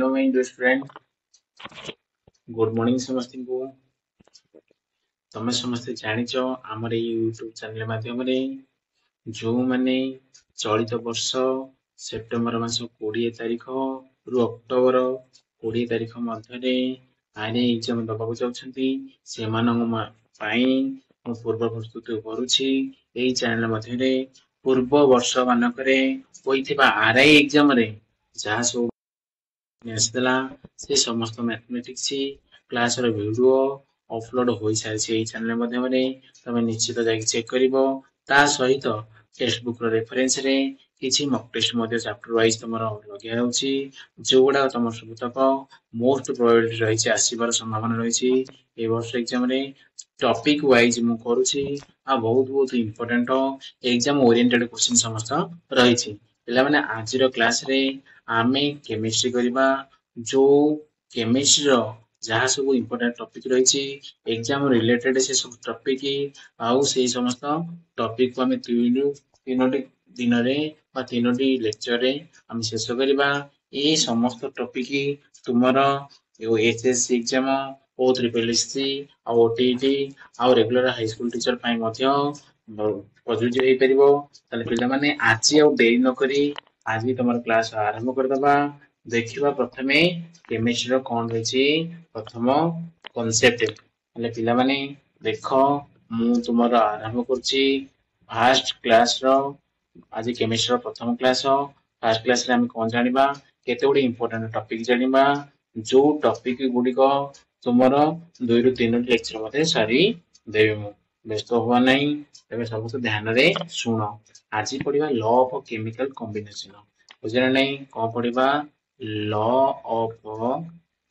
Hello my dear friend, good morning समस्त को। तमे समस्ते जानिच आमर यूट्यूब चैनल माध्यम जो माने चलित वर्ष सेप्टेम्बर मास 20 तारिख रु अक्टोबर 20 तारिख मध्य आईने एग्जाम दबाक चाहते से पूर्व प्रस्तुति करुछि। एई चैनल मध्य पूर्व वर्ष मानक आरआई एग्जाम रे जहाँ सब आसला से समस्त मैथमेटिक्स क्लास रो वीडियो अपलोड हो सारी चैनल माध्यम तमे निश्चित जाके चेक करिवो। ता सहित टेक्स्ट बुक रो रेफरेंस रे किछि मॉक टेस्ट मध्ये चैप्टर वाइज तमरो लगिया होछि जोगुडा तमर सबतक मोस्ट प्रोबेबिलिटी रहिछि आसीबार संभावना रहिछि। ए वर्ष एग्जाम रे टॉपिक वाइज मु करूछि आ बहुत इंपोर्टेंट एग्जाम ओरिएंटेड क्वेश्चन समस्त रहिछि। पिला माने आज रो क्लास रे आमे केमिस्ट्री करिबा जो केमिस्ट्री रो जहाँ सब इंपोर्टेंट टॉपिक रहिछि एग्जाम रिलेटेड से सब टॉपिक आउ से समस्त टॉपिक को हमें तीनोटी दिन रे बा तीनोटी लेक्चर रे हम शेष करिबा। ए समस्त टॉपिक तुमरो एचएससी एग्जाम ओ ट्रिपल एससी आ ओटीटी आ रेगुलर हाई स्कूल टीचर पाई मध्य प्रযোज्य होई परिबो। ताले पिला माने आज आ देरी न करी आज भी तुम क्लास आरंभ करदबा। देखिबा प्रथमे केमिस्ट्री रो कोन रहिछि प्रथम कांसेप्ट हले पिला माने देखो मु तुमरो आरंभ करछि फर्स्ट क्लास रो। आज केमिस्ट्री रो प्रथम क्लास हो। फर्स्ट क्लास रे हम कोन जानिबा केते गुडी इंपोर्टेंट टॉपिक जानिबा जो टॉपिक गुडी को तुमरो 2 रु 3 लेक्चर मते सारी देबे। मु व्यस्त हुआ नहीं तबे सब ध्यान रे सुनो। आज पढ़िबा लॉ ऑफ केमिकल कॉम्बिनेशन बुझले नहीं कौन पढ़िबा लॉ ऑफ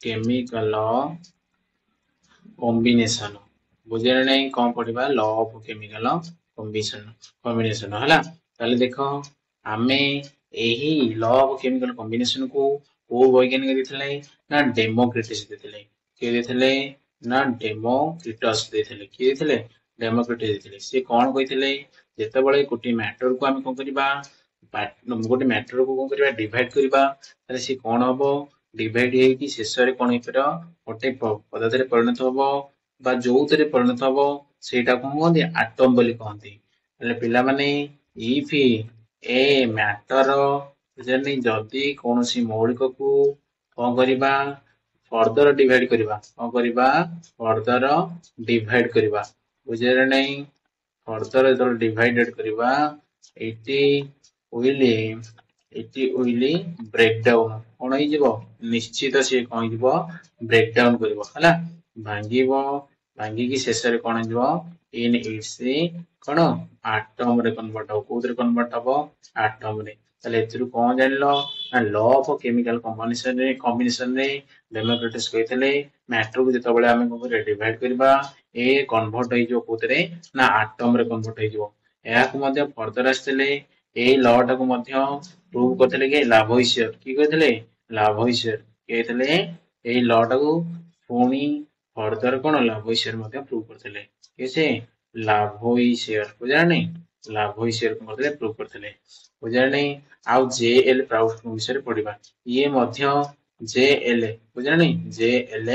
केमिकल कॉम्बिनेशन बुझले नहीं कौन पढ़िबा लॉ ऑफ केमिकल कॉम्बिनेशन हला। ताले देखो आमे एही लॉ ऑफ केमिकल कॉम्बिनेशन को वैज्ञानिक देथिले ना डेमोक्रिटस देथिले के देथिले ना डेमोक्रिटस देथिले के देथिले डेमोक्रिटस देथिले। से कोन कहिथिले जेते बळे कोटी मैटर को हम कोन करिबा गोटे मैटर को कोन करिबा डिवाइड करिबा ताले से कोन हबो डिवाइड हे कि शेष रे कोन हेतरा गोटे पदार्थ रे परिणत हबो बा जोतरे परिणत हबो सेटा कोन कहंती एटम बोली कहंती। ताले पिला माने इफ ए मैटर जनी जदी कोनोसी मौलिक को कोन करिबा फर्दर डिवाइड करिबा कोन करिबा फर्दर डिवाइड करिबा बुझरे नहीं फर्दर जो डिवाइडेड करिबा इट विल ब्रेक डाउन कोन होई जिवो निश्चित से कोन जिवो ब्रेक डाउन करिवो हला भांगीबो भांगी की शेष रे कोन जिवो इन इट्स कोन एटम रे कन्वर्ट हो कोद रे कन्वर्ट हो एटम रे। ताले एथरु कोन जानलो ना लॉ ऑफ केमिकल कॉम्बिनेशन रे डेमोक्रिटस कहितले मैटर को जतबळे हम को डिवाइड करबा ए कन्वर्ट होई जो कोद रे ना एटम रे कन्वर्ट होई जो। या को मध्य फर्दर आस्तले ए लॉ टा को मध्य प्रूव करथले के लाभोइसियर की कहथले लाभोइसियर कहथले ए लॉ टा को पुनी फर्दर कोन लाभोइसियर मध्य प्रूव करथले कैसे लाभोइसियर बुझा नहीं लाभोइसियर को मध्य प्रूव करथले बुझा नहीं। आउ जेएल प्राउस्ट विषय रे पढिबा ये मध्य जेएल बुझा नहीं जेएल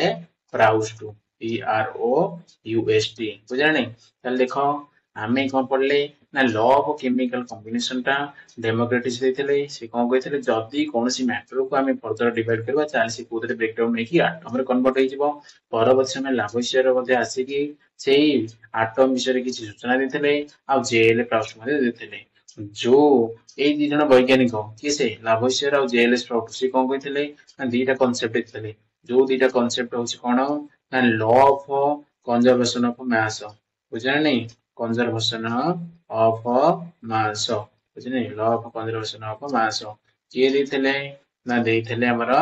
प्राउस्ट PROUST बुझा नहीं। ताले देखो आमे कोन पढले ना लॉ ऑफ केमिकल कॉम्बिनेशन टा डेमोक्रेटिस देथिले से कोन कहिथिले जदी कोनोसी मैटर को हमें फर्दर डिवाइड करबा चाल से कोद रे ब्रेक डाउन हेकी एटम रे कन्वर्ट होई जिवो। परवर्ती समय लाभोइसियर मध्ये आसी कि सेही एटम विषय किछि सूचना देथिले आ जेएल प्राउस्ट मध्ये देथिले जो ए दी जण वैज्ञानिक किसे लाभोइसियर आ जेएल प्राउस्ट से कोन कहिथिले ना दीटा कांसेप्ट देथिले जो दीटा कांसेप्ट होछि कोन ना law of conservation of mass बुझा नहीं कंजर्वेशन ऑफ मास बुझने law of conservation of mass के देथिले ना देथिले हमरा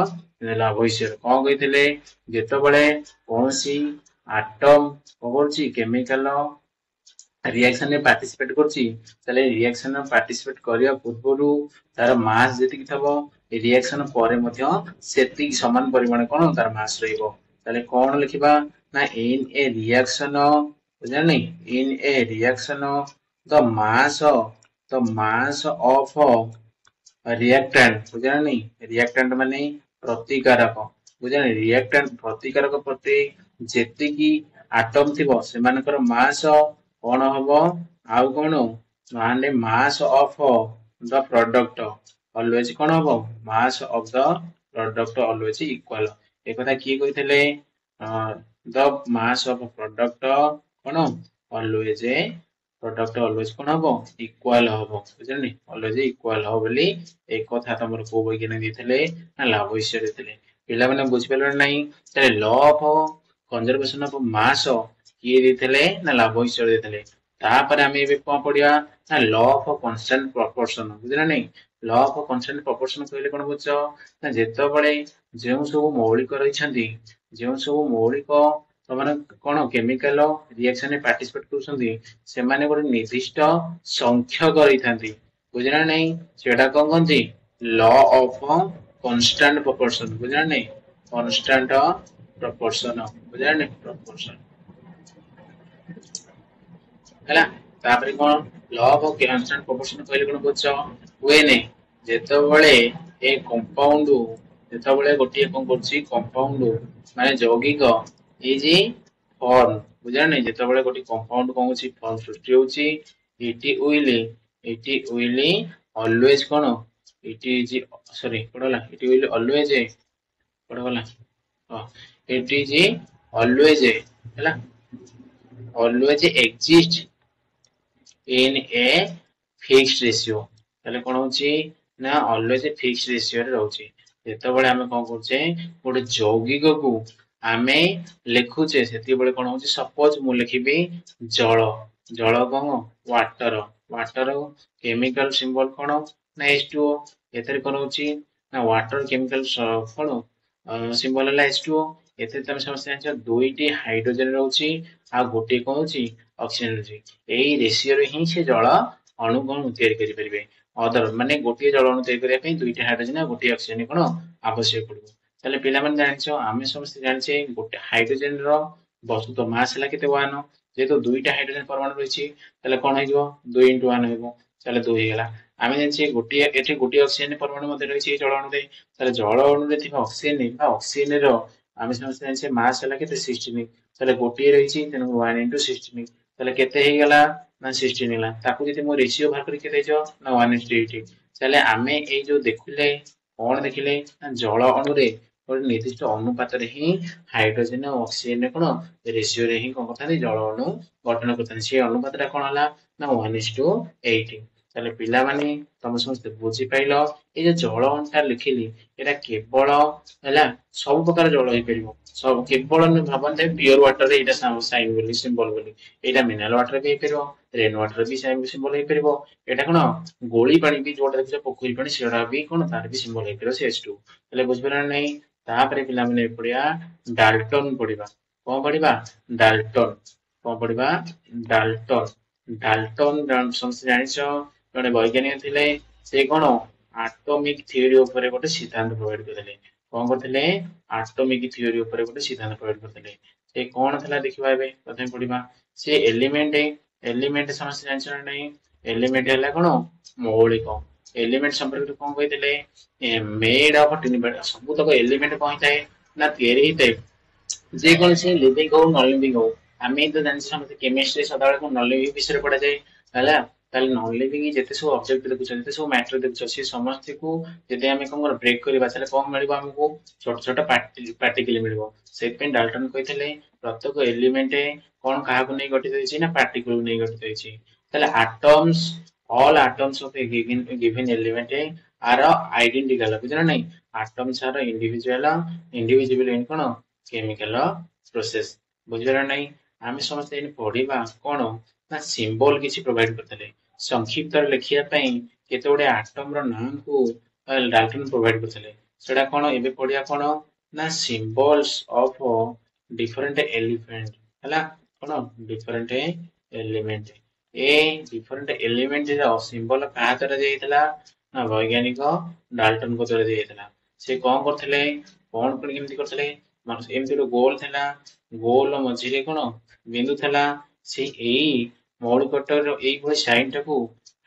लाभोइसियर कोन कहिथिले जेतबळे कोनसी एटम कोनसी केमिकल रिएक्शन में पार्टिसिपेट करछि तले रिएक्शन में पार्टिसिपेट करिया पूर्वरु तार मास जेतिक थबो रिएक्शन परे मध्य सेतिक समान परिमाण कोन तार मास रहइबो। तले कोन लिखिबा ना इन ए रिएक्शन बुझा नहीं in a reaction the mass of reactant बुझा नहीं रिएक्टेंट माने ପ୍ରତିकारକ ବୁଝିଲେ रिएक्टेंट प्रतिकारक प्रति जेतिकी आटम थिबो सेमानकर मास कोन हबो आउ कोन माने mass of the product always कोन हबो mass of the product always equal ए कथा की कहितले द मास ऑफ प्रोडक्ट कोन ऑलवेज प्रोडक्ट ऑलवेज कोन हबो इक्वल हबो बुझलनी ऑलवेज इक्वल हबो बोली एक कथा तमर को बगिने दिथले ना लाभस्य दिथले पिला माने बुझ पेलो नाही तले law of conservation of mass की दिथले ना लाभस्य दिथले तापर हम एबे कोन पडिया ना लॉ ऑफ कांस्टेंट प्रोपोर्शन बुझला नाही लॉ ऑफ कांस्टेंट प्रोपोर्शन कहले कोन बुझो ना जेतो बळे जेउ सब मौलिक रहिछंती जेउ सब मौलिक तमन कोन केमिकल रिएक्शन में पार्टिसिपेट करछंती से माने गोटे निर्दिष्ट संख्यक रहिथांती बुझला नाही सेटा कोन कहंती लॉ ऑफ कांस्टेंट प्रोपोर्शन बुझला नहीं कांस्टेंट प्रोपोर्शन बुझला नहीं प्रोपोर्शन हैला तापर कोन लॉ ऑफ कांस्टेंट प्रोपोर्शन कहले कोन बुझो हुए ने जेतो बळे ए कंपाउंड जेतो बळे गोटी कोन करछि कंपाउंड माने यौगिक इज फॉर्म बुझला नहीं जेतो बळे गोटी कंपाउंड कोन होछि फॉर्म सृष्टि होछि इट विल ऑलवेज कोन इट इज सॉरी पडला इट विल ऑलवेज पडला इट इज ऑलवेज हैला always exist in a fixed ratio ताले कोन होछि ना ऑलवेज फिक्स्ड रेशियो रे रहउछि जेतो बळे हम कोन करछे गोटे यौगिक को आमे लिखुचे सेति बळे कोन होछि सपोज मु लिखिबी जल जल कोन वाटर वाटर केमिकल सिंबल कोन ना H2O एतरे कोन होछि ना वाटर केमिकल कोन सिंबल हला H2O एते तमे समस्या जानिछ दुईटी हाइड्रोजन रहउछि आ गोटे कोन होछि ऑक्सीजन रहउछि एई रेशियो रे ही से जल अणु कोन तयार करि परिबे अदर माने गोटे जल अणु तयार करिया पे दुईटा हाइड्रोजन आ गोटे ऑक्सीजन कोन आवश्यक पड़बो ताले पिला मन जानिछ आमे समस्त जानिछे गोटे हाइड्रोजन रो वस्तु तो मास हला केते 1 जेतो दुईटा हाइड्रोजन परमाणु रहिछि ताले कोन हेजो 2 * 1 हेबो ताले 2 हे गेला आमे जानिछे गोटे एठी गोटे ऑक्सीजन परमाणु मध्ये रहिछि जल अणु रे ताले जल अणु रे थिबा ऑक्सीजन बा ऑक्सीजन रो आमे समस्त जानिछे मास हला केते 16 ताले गोटे रहिछि तेनु 1 * 16 ताले केते हे गेला ना 16 हेला ताकू जति मो रेशियो बाहर करि केते जो ना 1:8 ताले आमे ए जो देखुले कोन देखिले ना जल अणु रे गोटे निर्दिष्ट अनुपात रे ही हाइड्रोजन और ऑक्सीजन कोन रेशियो रे ही कोन करथानी जल अणु गठन करथानी से अनुपात रा कोन हला ना 1:8 ताले पिला माने तम समस्त बुझी पाइलो ए जे जल अणुटा लिखिली एटा केवल हला सब प्रकार जल होई परिबो सब केवल न भाबन प्योर वाटर रे एटा साइन बोली सिंबल बोली एटा मिनरल वाटर भी परिबो रेन वाटर भी साइन सिंबल होई परिबो एटा कोन गोली पानी भी जोटा देखियो पोखरी पानी सेडा भी कोन तार भी सिंबल होई परिबो H2 ताले बुझबरा नै तापरे पिला माने पडिया डाल्टन पडिबा कोन पडिबा डाल्टन कोन पडिबा डाल्टन डाल्टन समस्त जानिछो जने वैज्ञानिक थिले से कोन एटॉमिक थ्योरी ऊपर गोटे सिद्धांत प्रोवाइड करथिले कोन करथिले एटॉमिक थ्योरी ऊपर गोटे सिद्धांत प्रोवाइड करथिले से कोन थला देखिबा एबे प्रथम पडिबा से एलिमेंट समस्त जानिछो नै एलिमेंट हला कोन मौलिक एलिमेंट संपर्क कोन कहितले मेड ऑफ सब तक एलिमेंट कोन थाए ना तयारी हिते जे कोन से लिविंग हो नॉन लिविंग हो आमे तो जानि समस्त केमिस्ट्री सदाळे को नॉन लिविंग विषय पढा जाय हला ताले नॉन लिविंग जेते सब ऑब्जेक्ट देखु जेते सब मैटर देखु से समस्त को जदि आमे कोन ब्रेक करबा ताले कोन मिलबो हमको छोट छोट पार्टिकल मिलबो से पे डाल्टन कहितले प्रत्येक एलिमेंट कोन काहा को नै गठित होइछि ना पार्टिकल नै गठित होइछि ताले atoms all atoms of a given element are identical बुझना नहीं atoms are individual in cone chemical process बुझरा नहीं आमे समस्त इन पढिबा कोन ना सिंबल किछि प्रोवाइड करतले संक्षिप्त लिखिया पई केते ओडे एटम रो नाम को डाल्टन प्रोवाइड करतले सेडा कोन एबे पढिया कोन ना सिंबल्स ऑफ डिफरेंट एलिमेंट हला कोन डिफरेंट एलिमेंट ए डिफरेंट एलिमेंट रो सिंबल का तरह देइतला ना वैज्ञानिक डाल्टन को तरह देइतला से कोन करथले कोन कोन केमति करथले मानस एमति रो गोल थला गोल मझिरे कोन बिंदु थला से एई मौलिक रो एई भଳି साइन टाको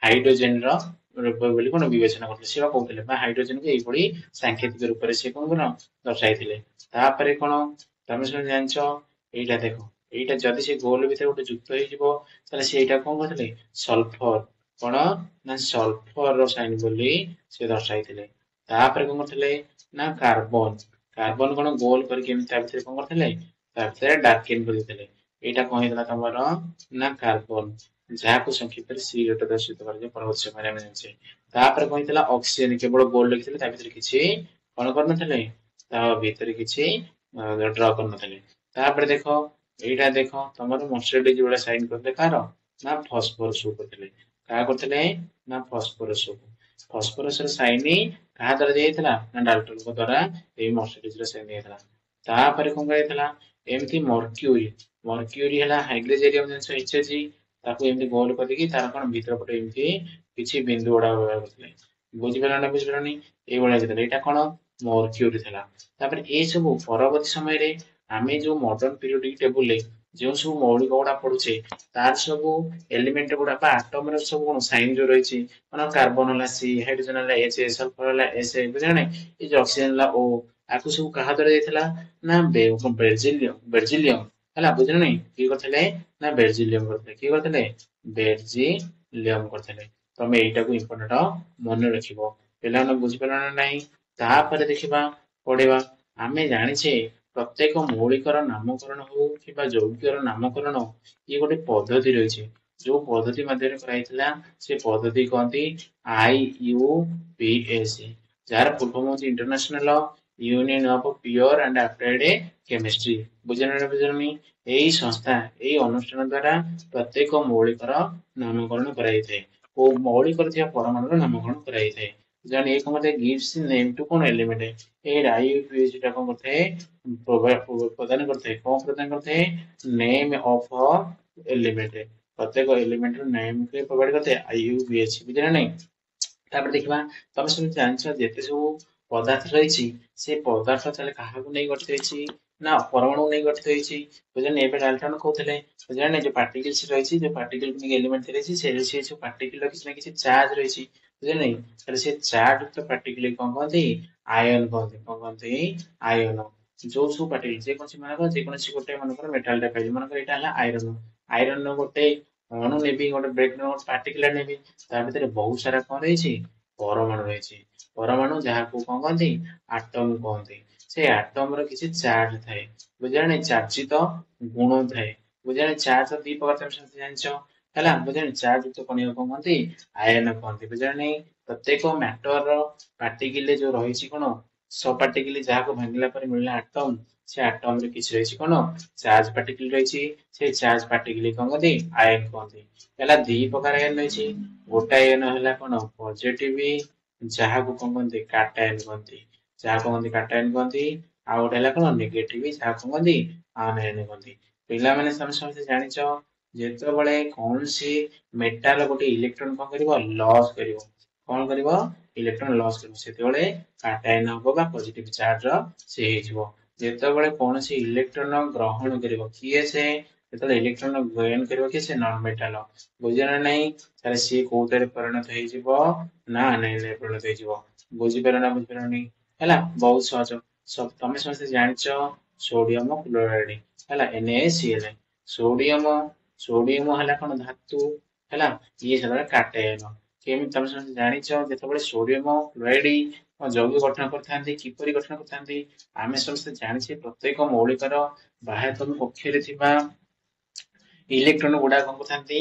हाइड्रोजन रो ବୋଲି କଣ ବିବେଚନା କରୁଥିଲେ ସେ କହୁଥିଲେ ବା ହାଇଡ୍ରୋଜେନ କୁ ଏଇଭଳି ସାଂକେତିକ ରୂପରେ ସେ କଣ ଦର୍ଶାଇଥିଲେ। ତାପରେ କଣ ତମେ ସବୁ ଜାଣିଛ ଏଇଟା ଦେଖ ଏଇଟା ଯଦି ସେ ଗୋଲ ଭିତରେ ଗୋଟେ ଯୁକ୍ତ ହେଇଯିବ ତାହେଲେ ସେଇଟା କଣ କରିଥିଲେ ସଲଫର କଣ ନା ସଲଫର ର ସାଇନ ବୋଲି ସେ ଦର୍ଶାଇଥିଲେ। ତାପରେ କଣ କରିଥିଲେ ନା କାର୍ବନ କାର୍ବନ କଣ ଗୋଲ କରିକି ଏମିତି ତା ଭିତରେ କଣ କରିଥିଲେ ତା ଭିତରେ ଡାର୍କେନ କରିଦେଇଥିଲେ। ଏଇଟା କଣ ହେଇଥିଲା ତମର ନା କାର୍ବନ ଯାହାକୁ ସଂକ୍ଷିପ୍ତରେ ସି ରେ ଦର୍ଶିତ କରାଯାଏ ପରବର୍ତ୍ତୀ ସମୟରେ ଆମେ ଜାଣିଛେ। ତାପରେ କଣ ହେଇଥିଲା ଅକ୍ସିଜେନ କେବଳ ଗୋଲ ଲେଖିଥିଲେ ତା ଭିତରେ କିଛି କଣ କରିନଥିଲେ ତା ଭିତରେ କିଛି ଡ୍ର କରିନଥିଲେ। ତାପରେ ଦେଖ ଏଇଟା ଦେଖ ତମର ମର୍ସିଡିଜ ଭଳିଆ ସାଇନ କରିଥିଲେ କାହାର ନା ଫସଫରସ କରିଥିଲେ। କାହା କରିଥିଲେ ନା ଫସଫରସ ଫସଫରସ ର ସାଇନ କାହା ଦ୍ଵାରା ଦିଆଯାଇଥିଲା ନା ଡାଲ୍ଟନଙ୍କ ଦ୍ଵାରା ଏଇ ମର୍ସିଡିଜ ର ସାଇନ ଦିଆଯାଇଥିଲା। ତାପରେ କଣ କରାଯାଇଥିଲା ଏମିତି ମର୍କ୍ୟୁରୀ ହେଲା ହାଇଡ୍ରୋଜେରିୟମ ଜିନିଷ HCl ତାକୁ ଏମିତି ଗୋଲ କରିକି ତାର କଣ ଭିତର ପଟେ ଏମିତି କିଛି ବିନ୍ଦୁ ଗୁଡା ବ୍ୟବହାର କରୁଥିଲେ। ବୁଝିପାରିଲ ନା ବୁଝିପାରିଲନି ଏଇଭଳିଆ ଥିଲା ଏଇଟା କଣ ମର୍କ୍ୟୁରୀ ଥିଲା। ତାପରେ ଏଇ ସବୁ ପରବର୍ତ୍ତୀ ସମୟରେ ଆମେ ଯୋଉ ମଡର୍ଣ୍ଣ ପିରିୟଡିକ ଟେବୁଲରେ ଯେଉଁ ସବୁ ମୌଳିକ ଗୁଡା ପଢୁଛେ ତାର ସବୁ ଏଲିମେଣ୍ଟ ଗୁଡା ବା ଆଟମ ର ସବୁ କଣ ସାଇନ ଯୋଉ ରହିଛି ମାନେ କାର୍ବନ ହେଲା ସି ହାଇଡ୍ରୋଜେନ ହେଲା H ସଲଫର ହେଲା S ବୁଝିଲଣି ଏଇ ଯୋଉ ଅକ୍ସିଜେନ ହେଲା O ଆକୁ ସବୁ କାହା ଦ୍ଵାରା ଦେଇଥିଲା ନା ବେର୍ଜିଲିୟମ ହେଲା ବୁଝିଲଣି କିଏ କରିଥିଲେ ନା ବେର୍ଜିଲିୟମ କରିଥିଲେ। କିଏ କରିଥିଲେ ବେର୍ଜିଲିୟମ କରିଥିଲେ। ତମେ ଏଇଟାକୁ ଇମ୍ପୋର୍ଟାଣ୍ଟ ମନେ ରଖିବ ପିଲାମାନେ ବୁଝିପାରିଲ ନା ନାହିଁ। ତାପରେ ଦେଖିବା ପଢିବା ଆମେ ଜାଣିଛେ ପ୍ରତ୍ୟେକ ମୌଳିକର ନାମକରଣ ହଉ କିମ୍ବା ଯୌଗିକର ନାମକରଣ ଇଏ ଗୋଟେ ପଦ୍ଧତି ରହିଛି ଯୋଉ ପଦ୍ଧତି ମାଧ୍ୟମରେ କରାଯାଇଥିଲା ସେ ପଦ୍ଧତି କହନ୍ତି IUPAC ଯାହାର ପୂର୍ବ ହଉଛି international union of pure and applied chemistry ବୁଝିଲନି ଏଇ ସଂସ୍ଥା ଏଇ ଅନୁଷ୍ଠାନ ଦ୍ଵାରା ପ୍ରତ୍ୟେକ ମୌଳିକର ନାମକରଣ କରାଯାଇଥାଏ ଓ ମୌଳିକର ଥିବା ପରମାଣୁର ନାମକରଣ କରାଯାଇଥାଏ। ଜାଣି ଏକ ମତେ gives name to କଣ ଏଲିମେଣ୍ଟ ଏଇ IUPAC ଟା କଣ କରିଥାଏ ପ୍ରଦାନ କରିଥାଏ କଣ ପ୍ରଦାନ କରିଥାଏ ନେମ୍ ଅଫ ଏଲିମେଣ୍ଟ ପ୍ରତ୍ୟେକ ଏଲିମେଣ୍ଟ ର ନେମ୍ କୁ ପ୍ରୋଭାଇଡ କରିଥାଏ IUPAC ବୁଝିଲ ନାଇଁ। ତାପରେ ଦେଖିବା ତମେ ସବୁ ଜାଣିଛ ଯେତେ ସବୁ ପଦାର୍ଥ ରହିଛି ସେ ପଦାର୍ଥ ତାହେଲେ କାହାକୁ ନେଇ ଗଠିତ ହେଇଛି ନା ପରମାଣୁ ନେଇ ଗଠିତ ହେଇଛି ବୁଝିଲେ। ଏବେ ଡାଲ୍ଟନ କହୁଥିଲେ ବୁଝିଲେ ଯୋଉ ପାର୍ଟିକଲ୍ସ ରହିଛି ଯୋଉ ପାର୍ଟିକଲ ଏଲିମେଣ୍ଟ ରହିଛି ସେ ସବୁ ପାର୍ଟିକଲ କିଛି ନା କିଛି ଚାର୍ଜ ରହିଛି ବୁଝିଲେ ତାହେଲେ ସେ ଚାର୍ଜ ଯୁକ୍ତ ପାର୍ଟିକଲ କଣ କହନ୍ତି ଆୟନ କହନ୍ତି। କଣ କହନ୍ତି ଆୟନ। ଯୋଉ ସବୁ ପାର୍ଟିକଲ ଯେକୌଣସି ଗୋଟେ ମନେକର ମେଟାଲ ଟା ପାଇଲି ମନେକର ଏଇଟା ହେଲା ଆଇରନ ଆଇରନ ଗୋଟେ ଅଣୁ ନେବି ଗୋଟେ ବ୍ରେକ୍ ଗୋଟେ ପାର୍ଟିକୁଲାର ନେବି ତା ଭିତରେ ବହୁତ ସାରା କଣ ରହିଛି ପରମାଣୁ ରହିଛି। ପରମାଣୁ ଯାହାକୁ କଣ କହନ୍ତି ଆଟମ କହନ୍ତି। ସେ ଆଟମ ର କିଛି ଚାର୍ଜ ଥାଏ ବୁଝିଲେ ଚାର୍ଜିତ ଗୁଣ ଥାଏ ବୁଝିଲେ। ଚାର୍ଜ ଦି ପ୍ରକାର ତମେ ସମସ୍ତେ ଜାଣିଛ ହେଲା ବୁଝିଲେ ଚାର୍ଜ ଯୁକ୍ତ କଣିକା କଣ କହନ୍ତି ଆୟନ କହନ୍ତି ବୁଝିଲେ। ପ୍ରତ୍ୟେକ ମ୍ୟାଟର ପାର୍ଟିକଲ ଯୋଉ ରହିଛି କଣ ସବପାର୍ଟିକଲ ଯାହାକୁ ଭାଙ୍ଗିଲା ପରେ ମିଳିଲା ଆଟମ ସେ ଆଟମ ରେ କିଛି ରହିଛି କଣ ଚାର୍ଜ ପାର୍ଟିକଲ ରହିଛି ସେ ଚାର୍ଜ ପାର୍ଟିକଲ କଣ କହନ୍ତି ଆୟନ କହନ୍ତି। ହେଲା ଦି ପ୍ରକାର ଆୟନ ରହିଛି ଗୋଟାଏ ଆୟନ ହେଲା କଣ ପଜିଟିଭ ଯାହାକୁ କଣ କହନ୍ତି କାଟାୟନ କହନ୍ତି ଯାହାକୁ କହନ୍ତି କାଟାୟନ କହନ୍ତି ଆଉ ଗୋଟେ ହେଲା କଣ ନେଗେଟିଭ ଯାହାକୁ କହନ୍ତି ଆନାୟନ କହନ୍ତି। ପିଲାମାନେ ତମେ ସମସ୍ତେ ଜାଣିଛ ଯେତେବେଳେ କୌଣସି ମେଟାଲ ଗୋଟେ ଇଲେକ୍ଟ୍ରନ କଣ କରିବ ଲସ୍ କରିବ କଣ କରିବ ଇଲେକ୍ଟ୍ରନ ଲସ୍ କରିବ ସେତେବେଳେ କାଟାୟନ ହବ ବା ପଜିଟିଭ ଚାର୍ଜ ସେ ହେଇଯିବ। ଯେତେବେଳେ କୌଣସି ଇଲେକ୍ଟ୍ରନ ଗ୍ରହଣ କରିବ କିଏ ସେ ଯେତେବେଳେ ଇଲେକ୍ଟ୍ରନ ଗ୍ରହଣ କରିବ କିଏ ସେ ନନ୍ ମେଟାଲ ବୁଝିଲ ନା ନାହିଁ ତାହେଲେ ସିଏ କୋଉଟାରେ ପରିଣତ ହେଇଯିବ ନା ଆନାୟନରେ ପରିଣତ ହେଇଯିବ। ବୁଝିପାରିଲ ନା ବୁଝିପାରିଲନି ହେଲା ବହୁତ ସହଜ ତମେ ସମସ୍ତେ ଜାଣିଛ ସୋଡିୟମ କ୍ଲୋରାଇଡ ହେଲା NaCl ସୋଡିୟମ ହେଲା କଣ ଧାତୁ ହେଲା ଇଏ ହେଲା କାଟାୟନ। କେମିତି ତମେ ସମସ୍ତେ ଜାଣିଛ ଯେତେବେଳେ ସୋଡିୟମ କ୍ଲୋରାଇଡ ଯୌଗ ଗଠନ କରିଥାନ୍ତି କିପରି ଗଠନ କରିଥାନ୍ତି ଆମେ ସମସ୍ତେ ଜାଣିଛେ ପ୍ରତ୍ୟେକ ମୌଳିକର ବାହ୍ୟତମ କକ୍ଷରେ ଥିବା ଇଲେକ୍ଟ୍ରନ ଗୁଡାକ କଣ କରିଥାନ୍ତି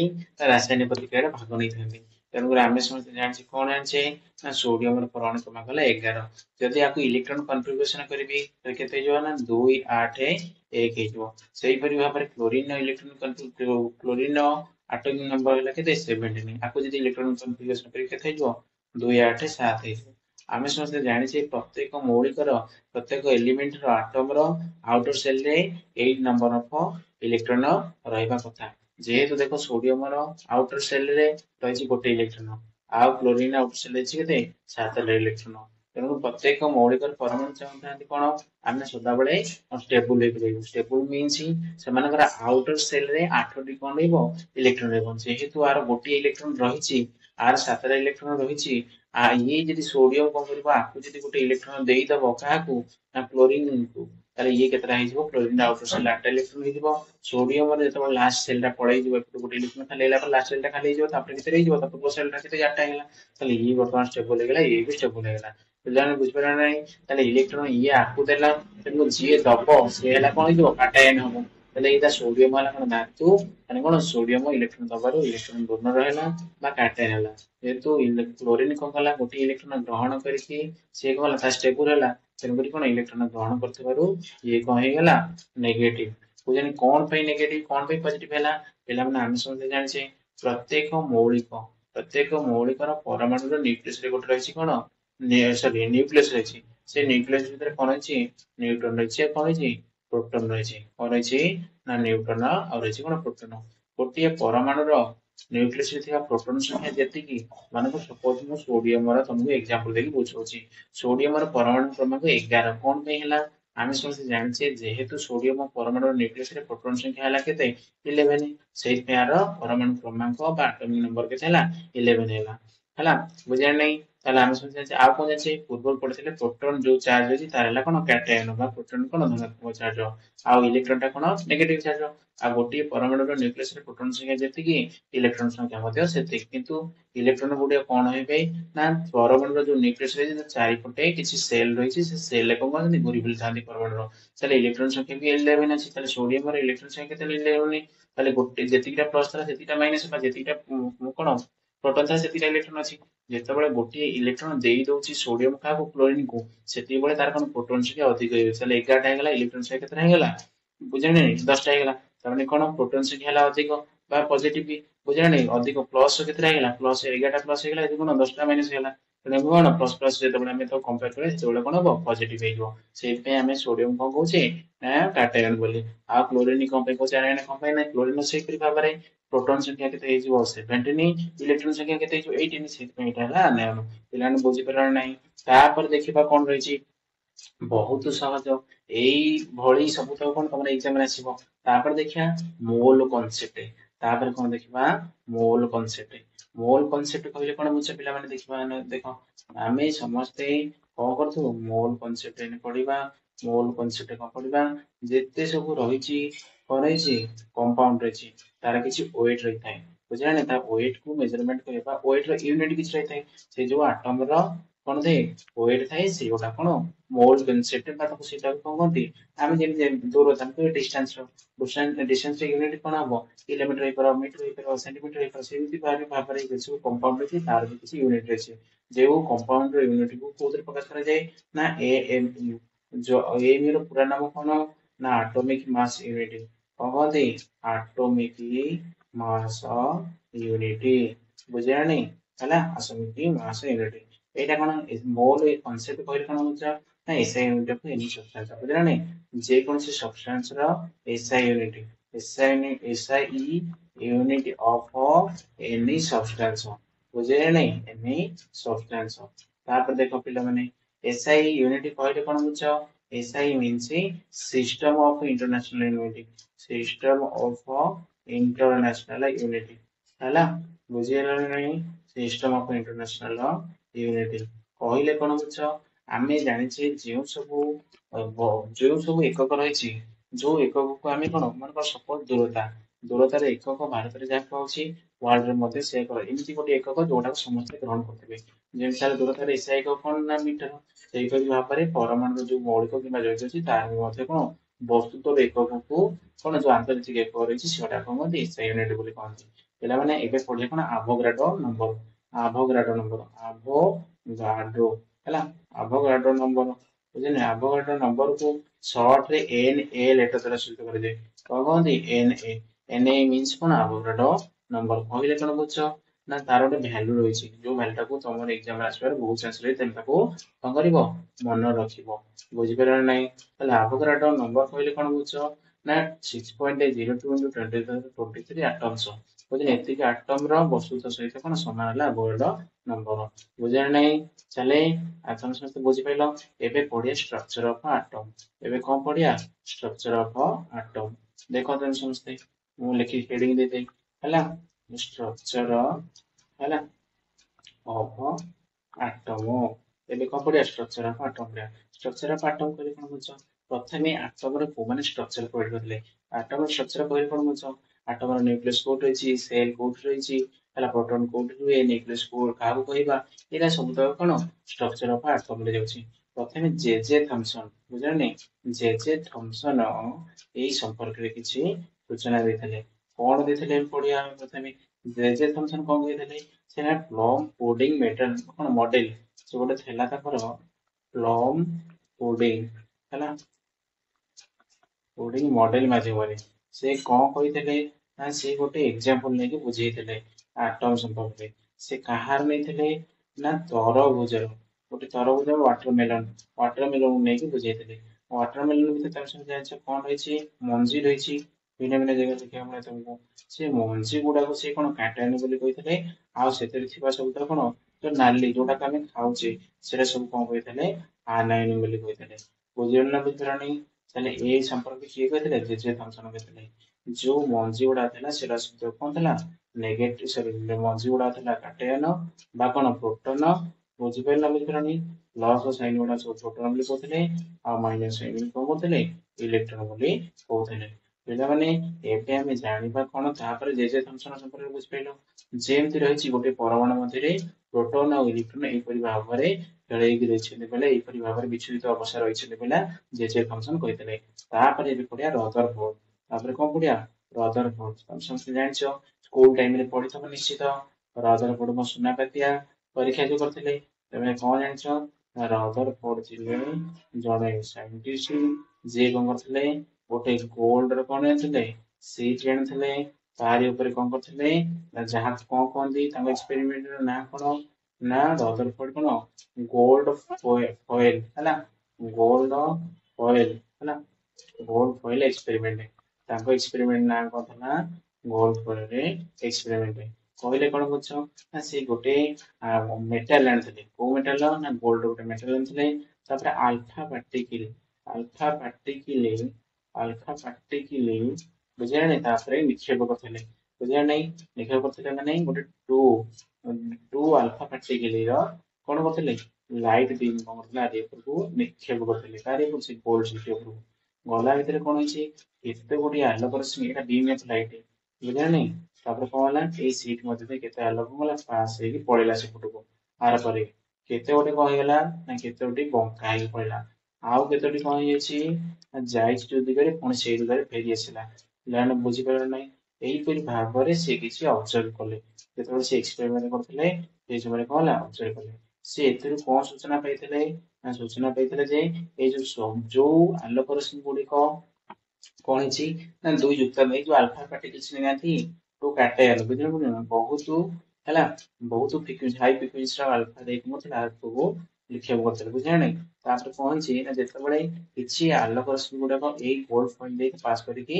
ରାସାୟନିକ ପ୍ରତିକ୍ରିୟାରେ ଭାଗ ନେଇଥାନ୍ତି। ତେଣୁକରି ଆମେ ସମସ୍ତେ ଜାଣିଛେ କଣ ଜାଣିଛେ ନା ସୋଡିୟମ ର ପରମାଣୁ କ୍ରମାଙ୍କ ହେଲା 11 ଯଦି ଆକୁ ଇଲେକ୍ଟ୍ରନ କନଫିଗରେସନ କରିବି ତାହେଲେ କେତେ ହେଇଯିବ ନା 2 8 1 ହେଇଯିବ। ସେଇପରି ଭାବରେ କ୍ଲୋରିନ ଆଟମିକ ନମ୍ବର ହେଲା କେତେ 17 ଆକୁ ଯଦି ଇଲେକ୍ଟ୍ରନ କନଫିଗରେସନ କରିବି କେତେ ହେଇଯିବ 2 8 7 ହେଇଯିବ। ଆମେ ସମସ୍ତେ ଜାଣିଛେ ପ୍ରତ୍ୟେକ ମୌଳିକର ପ୍ରତ୍ୟେକ ଏଲିମେଣ୍ଟ ର ଆଟମ ର ଆଉଟର ସେଲ ରେ 8 ନମ୍ବର ଅଫ ଇଲେକ୍ଟ୍ରନ ରହିବା କଥା। ଯେହେତୁ ଦେଖ ସୋଡିୟମ ର ଆଉଟର ସେଲ ରେ ରହିଛି ଗୋଟେ ଇଲେକ୍ଟ୍ରନ ଆଉ କ୍ଲୋରିନ ଆଉଟର ସେଲ ଅଛି କେତେ 7ଟା ଇଲେକ୍ଟ୍ରନ। ତେଣୁ ପ୍ରତ୍ୟେକ ମୌଳିକର ପରମାଣୁ ଚାହୁଁଥାନ୍ତି କଣ ଆମେ ସଦାବେଳେ ଷ୍ଟେବୁଲ ହେଇକି ରହିବୁ। ଷ୍ଟେବୁଲ ମିନ୍ସ ସେମାନଙ୍କର ଆଉଟର ସେଲ ରେ 8ଟି କଣ ରହିବ ଇଲେକ୍ଟ୍ରନ ରହିବ। ଯେହେତୁ ଆର ଗୋଟିଏ ଇଲେକ୍ଟ୍ରନ ରହିଛି आर 7टा इलेक्ट्रॉन रही आ ये जदि सोडियम कौन कर आपको जदि गोटे इलेक्ट्रॉन देदब क्या क्लोरीन को ताले ये केतरा हो क्लोरीन आउटर सेल 8टा इलेक्ट्रॉन हो सोडियम रे जब लास्ट सेल टा पड़े जिवो गोटे इलेक्ट्रॉन खाली होला पर लास्ट सेल टा खाली हो तापर केते रही तापर पूर्व सेल टा केते 8टा हेला ताले ये वर्तमान स्टेबल हो गेला ये भी स्टेबल हो गेला बुझाने बुझ पारा नै ताले इलेक्ट्रॉन ये आपको देला तेनु जे दबो से हेला कोन हो काटायन हो ताले एटा सोडियम वाला कोन धातु माने कोन सोडियम इलेक्ट्रॉन दबारो इलेक्ट्रॉन दोनों रहला बा काटायन होला जेतु क्लोरीन कोन कला गोटे इलेक्ट्रॉन ग्रहण करके से कोन ता स्टेबल होला तेणुकरी कौन इलेक्ट्रॉन ग्रहण करथिबारु ये कौन हे गेला नेगेटिव बुझानी कौन पे नेगेटिव कौन पे पॉजिटिव हैला पेला माने हम समझे जानछे प्रत्येक मौलिक रो परमाणु रो न्यूक्लियस रे गोटे रहिछि कोन सॉरी न्यूक्लियस रहिछि से न्यूक्लियस भितर कोन अछि न्यूट्रॉन रहिछि कोन अछि प्रोटॉन रहिछि कोन रहिछि ना न्यूट्रॉन और रहिछि कोन प्रोटॉन गोटे परमाणु रो न्यूक्लियस रे थिया प्रोटॉन संख्या जेतिकी माने सपोज मु सोडियम रो तुमको एग्जांपल देकी बुझौछि सोडियम रो परमाणु क्रमांक 11 कोन पे हैला आमे समस्त जानछे जेहेतु सोडियम परमाणु न्यूक्लियस रे प्रोटॉन संख्या हैला केते 11 सेहि प्यार परमाणु क्रमांक बा एटॉमिक नंबर केते हैला 11 हैला बुझा नै ताले आमे समस्त जानछे आ कोन जानछे पूर्व पढिथिले प्रोटॉन जो चार्ज होछि तार हैला कोन कैटायन बा प्रोटॉन कोन धनात्मक चार्ज आ इलेक्ट्रॉन टा कोन नेगेटिव चार्ज आ गोटे परमाणु रो न्यूक्लियस रे प्रोटॉन संख्या जेतिकी इलेक्ट्रॉन संख्या मध्ये सेति किंतु इलेक्ट्रॉन गुडिया कोन हेबे ना परमाणु जो न्यूक्लियस रे चारि पटे किछि सेल रहिछि से सेल ले कोन घुरी बुली थांती परमाणु रो ताले इलेक्ट्रॉन संख्या भी 11 अछि ताले सोडियम रो इलेक्ट्रॉन संख्या केते 11 ताले गोटे जेतिकीटा प्लस था सेतिटा माइनस बा जेतिकीटा कोन प्रोटॉन था सेतिटा इलेक्ट्रॉन अछि जेतेबेले गोटे इलेक्ट्रॉन देई दोछि सोडियम का क्लोरीन को सेति बेले तार कोन प्रोटॉन संख्या अधिक होय ताले 11टा हेगला इलेक्ट्रॉन संख्या केते हेगला बुझने 10टा हेगला ताने कोन प्रोटॉन संख्या हला अधिक बा पॉजिटिव बुझने अधिक प्लस केते हेगला प्लस 11टा प्लस हेगला एदि कोन 10टा माइनस हेगला तने कोन प्लस प्लस जेतेबेले हमें तो कंपेयर करे सेतेबेले कोन हो पॉजिटिव हेइबो सेहि पे हमें सोडियम को कहउछे ना कैटायन बोली आ क्लोरीन को पे कहउछे आयन को पे ना क्लोरीन से pri भाबरे प्रोटॉन संख्या केते हेइबो 17 इलेक्ट्रॉन संख्या केते हेइबो 18 सेहि पे एटा हला आयन पिलाने बुझि परल नै तापर देखिबा कोन रहिछि बहुत सहज एई भଳି सब तो कोन तमरा एग्जाम रे आसीबो तापर देखिया मोल कांसेप्ट तापर कोन देखिबा मोल कांसेप्ट कहले कोन बुझे पिला माने देखिबा देखो आमे समस्ते कोन करथु मोल कांसेप्ट ने पढिबा मोल कांसेप्ट को पढिबा जेते सब रहिछि करैछि कंपाउंड रहिछि तार किछि वेट रहि थाए बुझा ने ता वेट को मेजरमेंट करबा वेट रो यूनिट किछि रहि थाए से जो एटम रो कोन दे वेट थाए से गोटा कोन मोल कांसेप्ट बा तो सेटा को कहंती आमे जे दूरता को डिस्टेंस रो डिस्टेंस यूनिट कोन हबो किलोमीटर रे पर मीटर रे पर सेंटीमीटर रे पर सेमिति बारे भाबरे किछु कंपाउंड रे तार भी किछि यूनिट रे छै जेउ कंपाउंड रो यूनिट को कोदर प्रकाश करा जाय ना एएमयू जो एएमयू रो पूरा नाम कोन ना एटॉमिक मास यूनिट कहंती एटॉमिक मास यूनिट बुझानी हला एटॉमिक मास यूनिट एटा कोन मोल कांसेप्ट कहले कोन होचा ना एसआई यूनिट को एनी सब्सटेंस बुझानी जे कोन से सब्सटेंस रो SI unit SI unit of any substance बुझे नहीं any substance तापर देखो पिला माने SI unit कहले कोन बुझो SI means system of international unit हला बुझे नहीं system of international unit कहले कोन बुझो आमे जानि छे जेउ सब एकक रहिछि जो एकक को आमे कोन मन सपोज दूरता रे एकक भारत रे जाक होछि वर्ल्ड रे मध्ये से एक एमिति गोटे एकक जोटा समस्त ग्रहण करथिबे जेम साल दूरता रे एसआई एकक कोन ना मीटर सेही करी भाबरे परमाणु जो मौलिक किबा जैत अछि तार मध्ये कोन वस्तुत्व एकक को कोन जो आंतरिक एकक रहिछि सेटा कोन एसआई यूनिट बोली कहନ୍ତି एला माने एबे पढे कोन आभोगाड्रो हला आभोगाड्रो नंबर बुझने आभोगाड्रो नंबर को शॉर्ट रे एन ए लेटर द्वारा सूचित कर दे कहंती एन ए मींस कोन आभोगाड्रो नंबर कहले कोन बुझो ना तार गोटे वैल्यू रहिछि जो वैल्यू टाको तमर एग्जाम रे आसबार बहुत चांस रे तम ताको कोन करिवो मन रखिवो बुझि परल नै तले आभोगाड्रो नंबर कहले कोन बुझो ना 6.02 * 1023 एटम्स बुझने एतिक एटम रो वस्तुत्व सहित कोन समान हला आभोगाड्रो नंबर बुझल नै चले आतम समस्त बुझि पाइलो एबे पढिया स्ट्रक्चर ऑफ एटम एबे कोन पढिया स्ट्रक्चर ऑफ एटम देखो तम समस्त मु लिखि हेडिंग दे दे हला स्ट्रक्चर हला of atom। ଏବେ କଣ ପଢିବା structure of atom ପଢିବା। structure of atom କହିଲେ କଣ ବୁଝୁଛ? ପ୍ରଥମେ atom ର କୋଉମାନେ structure ପ୍ରୋଭାଇଡ କରିଥିଲେ। atom ର structure କହିଲେ କଣ ବୁଝୁଛ? atom ର nucleus କୋଉଠି ରହିଛି, cell କୋଉଠି ରହିଛି, ହେଲା proton କୋଉଠି ରୁହେ, nucleus କାହାକୁ କହିବା, ଏଇଟା ସବୁ ତକ କଣ structure of atom ରେ ଯାଉଛି। ପ୍ରଥମେ ଜେ ଥମସନ, ବୁଝିଲନି, ଜେ ଥମସନ ଏଇ ସମ୍ପର୍କରେ କିଛି ସୂଚନା ଦେଇଥିଲେ। କଣ ଦେଇଥିଲେ ପଢିବା ଆମେ ପ୍ରଥମେ। ଜେ ଥମସନ କଣ କହିଥିଲେ, ସେଟା ପ୍ଲମ କୋଡିଂ ମେଟର କଣ ମଡେଲ, ସେ ଗୋଟେ ଥିଲା ତାଙ୍କର ପ୍ଲମ କୋଡିଂ, ହେଲା କୋଡିଂ ମଡେଲ ମାଧ୍ୟମରେ ସେ କଣ କହିଥିଲେ ନା ସେ ଗୋଟେ ଏକ୍ସାମ୍ପଲ ନେଇକି ବୁଝେଇଥିଲେ ଆଟମ ସମ୍ପର୍କରେ। ସେ କାହାର ନେଇଥିଲେ ନା ତରଭୁଜର, ଗୋଟେ ତରଭୁଜ ୱାଟରମେଲନ ନେଇକି ବୁଝେଇଥିଲେ। ୱାଟରମେଲନ ଭିତରେ ତମେ ସବୁ ଜାଣିଛ କଣ ରହିଛି, ମଞ୍ଜି ରହିଛି, ଭିନ୍ନ ଭିନ୍ନ ଜାଗାରେ ଦେଖିବାକୁ ମିଳେ ତମକୁ। ସେ ମଞ୍ଜି ଗୁଡାକୁ ସେ କଣ କାଟାୟନ ବୋଲି କହିଥିଲେ, ଆଉ ସେଥିରେ ଥିବା ସବୁ ତ କଣ ଯୋଉ ନାଲି ଯୋଉଟାକୁ ଆମେ ଖାଉଛେ ସେଟା ସବୁ କଣ କହିଥିଲେ ଆନାୟନ ବୋଲି କହିଥିଲେ। ବୁଝିଗଲ ନା ବୁଝିପାରିଲନି? ତାହେଲେ ଏଇ ସମ୍ପର୍କ କିଏ କହିଥିଲେ, ଜେ ଥମସନ କହିଥିଲେ। ଯୋଉ ମଞ୍ଜି ଗୁଡା ଥିଲା ସେଟା ସବୁ କଣ ଥିଲା, ନେଗେଟିଭ, ସରି ମଞ୍ଜି ଗୁଡା ଥିଲା କାଟାୟନ ବା କଣ ପ୍ରୋଟନ, ବୁଝିପାରିଲ ବୁଝିପାରିଲନି? ପ୍ଲସ ସାଇନ ଗୁଡା ସବୁ ପ୍ରୋଟନ ବୋଲି କହୁଥିଲେ, ଆଉ ମାଇନସ ସାଇନ କଣ କହୁଥିଲେ, ଇଲେକ୍ଟ୍ରନ ବୋଲି କହୁଥିଲେ। ପିଲାମାନେ ଏବେ ଆମେ ଜାଣିବା କଣ ତାପରେ ଜେ ଥମସନ ସମ୍ପର୍କରେ ବୁଝିପାରିଲ। ଯେମିତି ରହିଛି ଗୋଟେ ପରମାଣୁ ମଧ୍ୟରେ ପ୍ରୋଟନ ଆଉ ଇଲେକ୍ଟ୍ରନ ଏହିପରି ଭାବରେ ଖେଳେଇକି ରହିଛନ୍ତି ବୋଲେ, ଏହିପରି ଭାବରେ ବିଚ୍ଛୁରିତ ଅବସ୍ଥା ରହିଛନ୍ତି ବୋଲେ ଜେ ଥମସନ କହିଥିଲେ। ତାପରେ ଏବେ ପଢିବା ରଦରଫୋର୍ଡ। ତାପରେ କଣ ପଢିବା, ରଦରଫୋର୍ଡ। ତମେ ସମସ୍ତେ ଜାଣିଛ, ସ୍କୁଲ ଟାଇମରେ ପଢିଥିବ ନିଶ୍ଚିତ। ରଦରଫୋର୍ଡ ସୁନାପାତିଆ ପରୀକ୍ଷା ଯୋଉ କରିଥିଲେ, ତମେ କଣ ଜାଣିଛ, ରଦରଫୋର୍ଡ ଥିଲେ ଜଣେ ସାଇଣ୍ଟିଷ୍ଟ, ଯିଏ କଣ କରିଥିଲେ ଗୋଟେ ଗୋଲ୍ଡ ର କଣ ଆଣିଥିଲେ, ସିଟ୍ ଆଣିଥିଲେ। ତାରି ଉପରେ କଣ କରିଥିଲେ ନା ଯାହା କଣ କହନ୍ତି ତାଙ୍କ ଏକ୍ସପେରିମେଣ୍ଟ ର ନାଁ କଣ ନା ରଦରଫୋର୍ଡ କଣ ଗୋଲ୍ଡ ଫଏଲ, ହେଲା ଗୋଲ୍ଡ ଫଏଲ, ହେଲା ଗୋଲ୍ଡ ଫଏଲ ଏକ୍ସପେରିମେଣ୍ଟ। ତାଙ୍କ ଏକ୍ସପେରିମେଣ୍ଟ ନାଁ କଣ ଥିଲା, ଗୋଲ୍ଡ ଫଏଲ ଏକ୍ସପେରିମେଣ୍ଟ। କହିଲେ କଣ ବୁଝଛ ନା ସେ ଗୋଟେ ମେଟାଲ ଆଣିଥିଲେ। କୋଉ ମେଟାଲ ନା ଗୋଲ୍ଡ ଗୋଟେ ମେଟାଲ ଆଣିଥିଲେ। ତାପରେ ଆଲଫା ପାର୍ଟିକିଲ ବୁଝିଲେ, ତାପରେ ନିକ୍ଷେପ କରିଥିଲେ। ବୁଝିଲେ ନାଇଁ, ନିକ୍ଷେପ କରିଥିଲେ ମାନେ ଗୋଟେ ଟୁ ଆଲଫା ପାର୍ଟିକିଲ ର କଣ କରିଥିଲେ, ଲାଇଟ ବିମ୍ କଣ କରିଥିଲେ ଆରି ଉପରକୁ ନିକ୍ଷେପ କରିଥିଲେ। ତାରି ଉପରକୁ ଗୋଲ୍ଡ ସିଟି ଉପରକୁ ଗଲା ଭିତରେ କଣ ହେଇଛି, କେତେ ଗୁଡିଏ ଆଲୋକ ରଶ୍ମି, ଏଇଟା ବିମ୍ ଅଫ ଲାଇଟ, ବୁଝିଲେ ନାଇଁ। ତାପରେ କଣ ହେଲା, ଏଇ ସିଟ୍ ମଧ୍ୟରେ କେତେ ଆଲୋକ ଗଲା, ପାସ୍ ହେଇକି ପଳେଇଲା ସେପଟକୁ। ଆର ପରେ କେତେ ଗୋଟେ କଣ ହେଇଗଲା ନା କେତେ ଗୋଟେ ବଙ୍କା ହେଇକି ପଳେଇଲା। ଆଉ କେତୋଟି କଣ ହେଇଯାଇଛି ନା ଯାଇଛି ଯୋଉ ଦିଗରେ ପୁଣି ସେଇ ଦିଗରେ ଫେରି ଆସିଲା। ପିଲାମାନେ ବୁଝିପାରିଲେ ନାହିଁ, ଏଇପରି ଭାବରେ ସେ କିଛି ଅବଜର୍ଭ କଲେ। ଯେତେବେଳେ ସେ ଏକ୍ସପେରିମେଣ୍ଟ କରୁଥିଲେ ସେଇ ସମୟରେ କଣ ହେଲା, ଅବଜର୍ଭ କଲେ। ସେ ଏଥିରୁ କଣ ସୂଚନା ପାଇଥିଲେ ନା ସୂଚନା ପାଇଥିଲେ ଯେ ଏଇ ଯୋଉ ଆଲୋକ ରଶ୍ମି ଗୁଡିକ କଣ ହେଇଛି ନା ଦୁଇ ଯୁକ୍ତ, ଏଇ ଯୋଉ ଆଲଫା ପାର୍ଟିକଲ୍ସ ନେଇନାହାନ୍ତି ଟୁ କାଟାୟନ, ବୁଝିଲ ବହୁତ ହେଲା ବହୁତ ହାଇ ଫ୍ରିକୁଏନ୍ସି ର ଆଲଫା ଦେଇକି ମଧ୍ୟ ଆଗକୁ ନିକ୍ଷେପ କରିଥିଲେ, ବୁଝିଲେ ନାଇଁ। ତାପରେ କଣ ହେଇଛି ନା ଯେତେବେଳେ କିଛି ଆଲୋକ ରଶ୍ମି ଗୁଡାକ ଏଇ ଗୋଲ୍ଡ ଫଏଲ ଦେଇକି ପାସ୍ କରିକି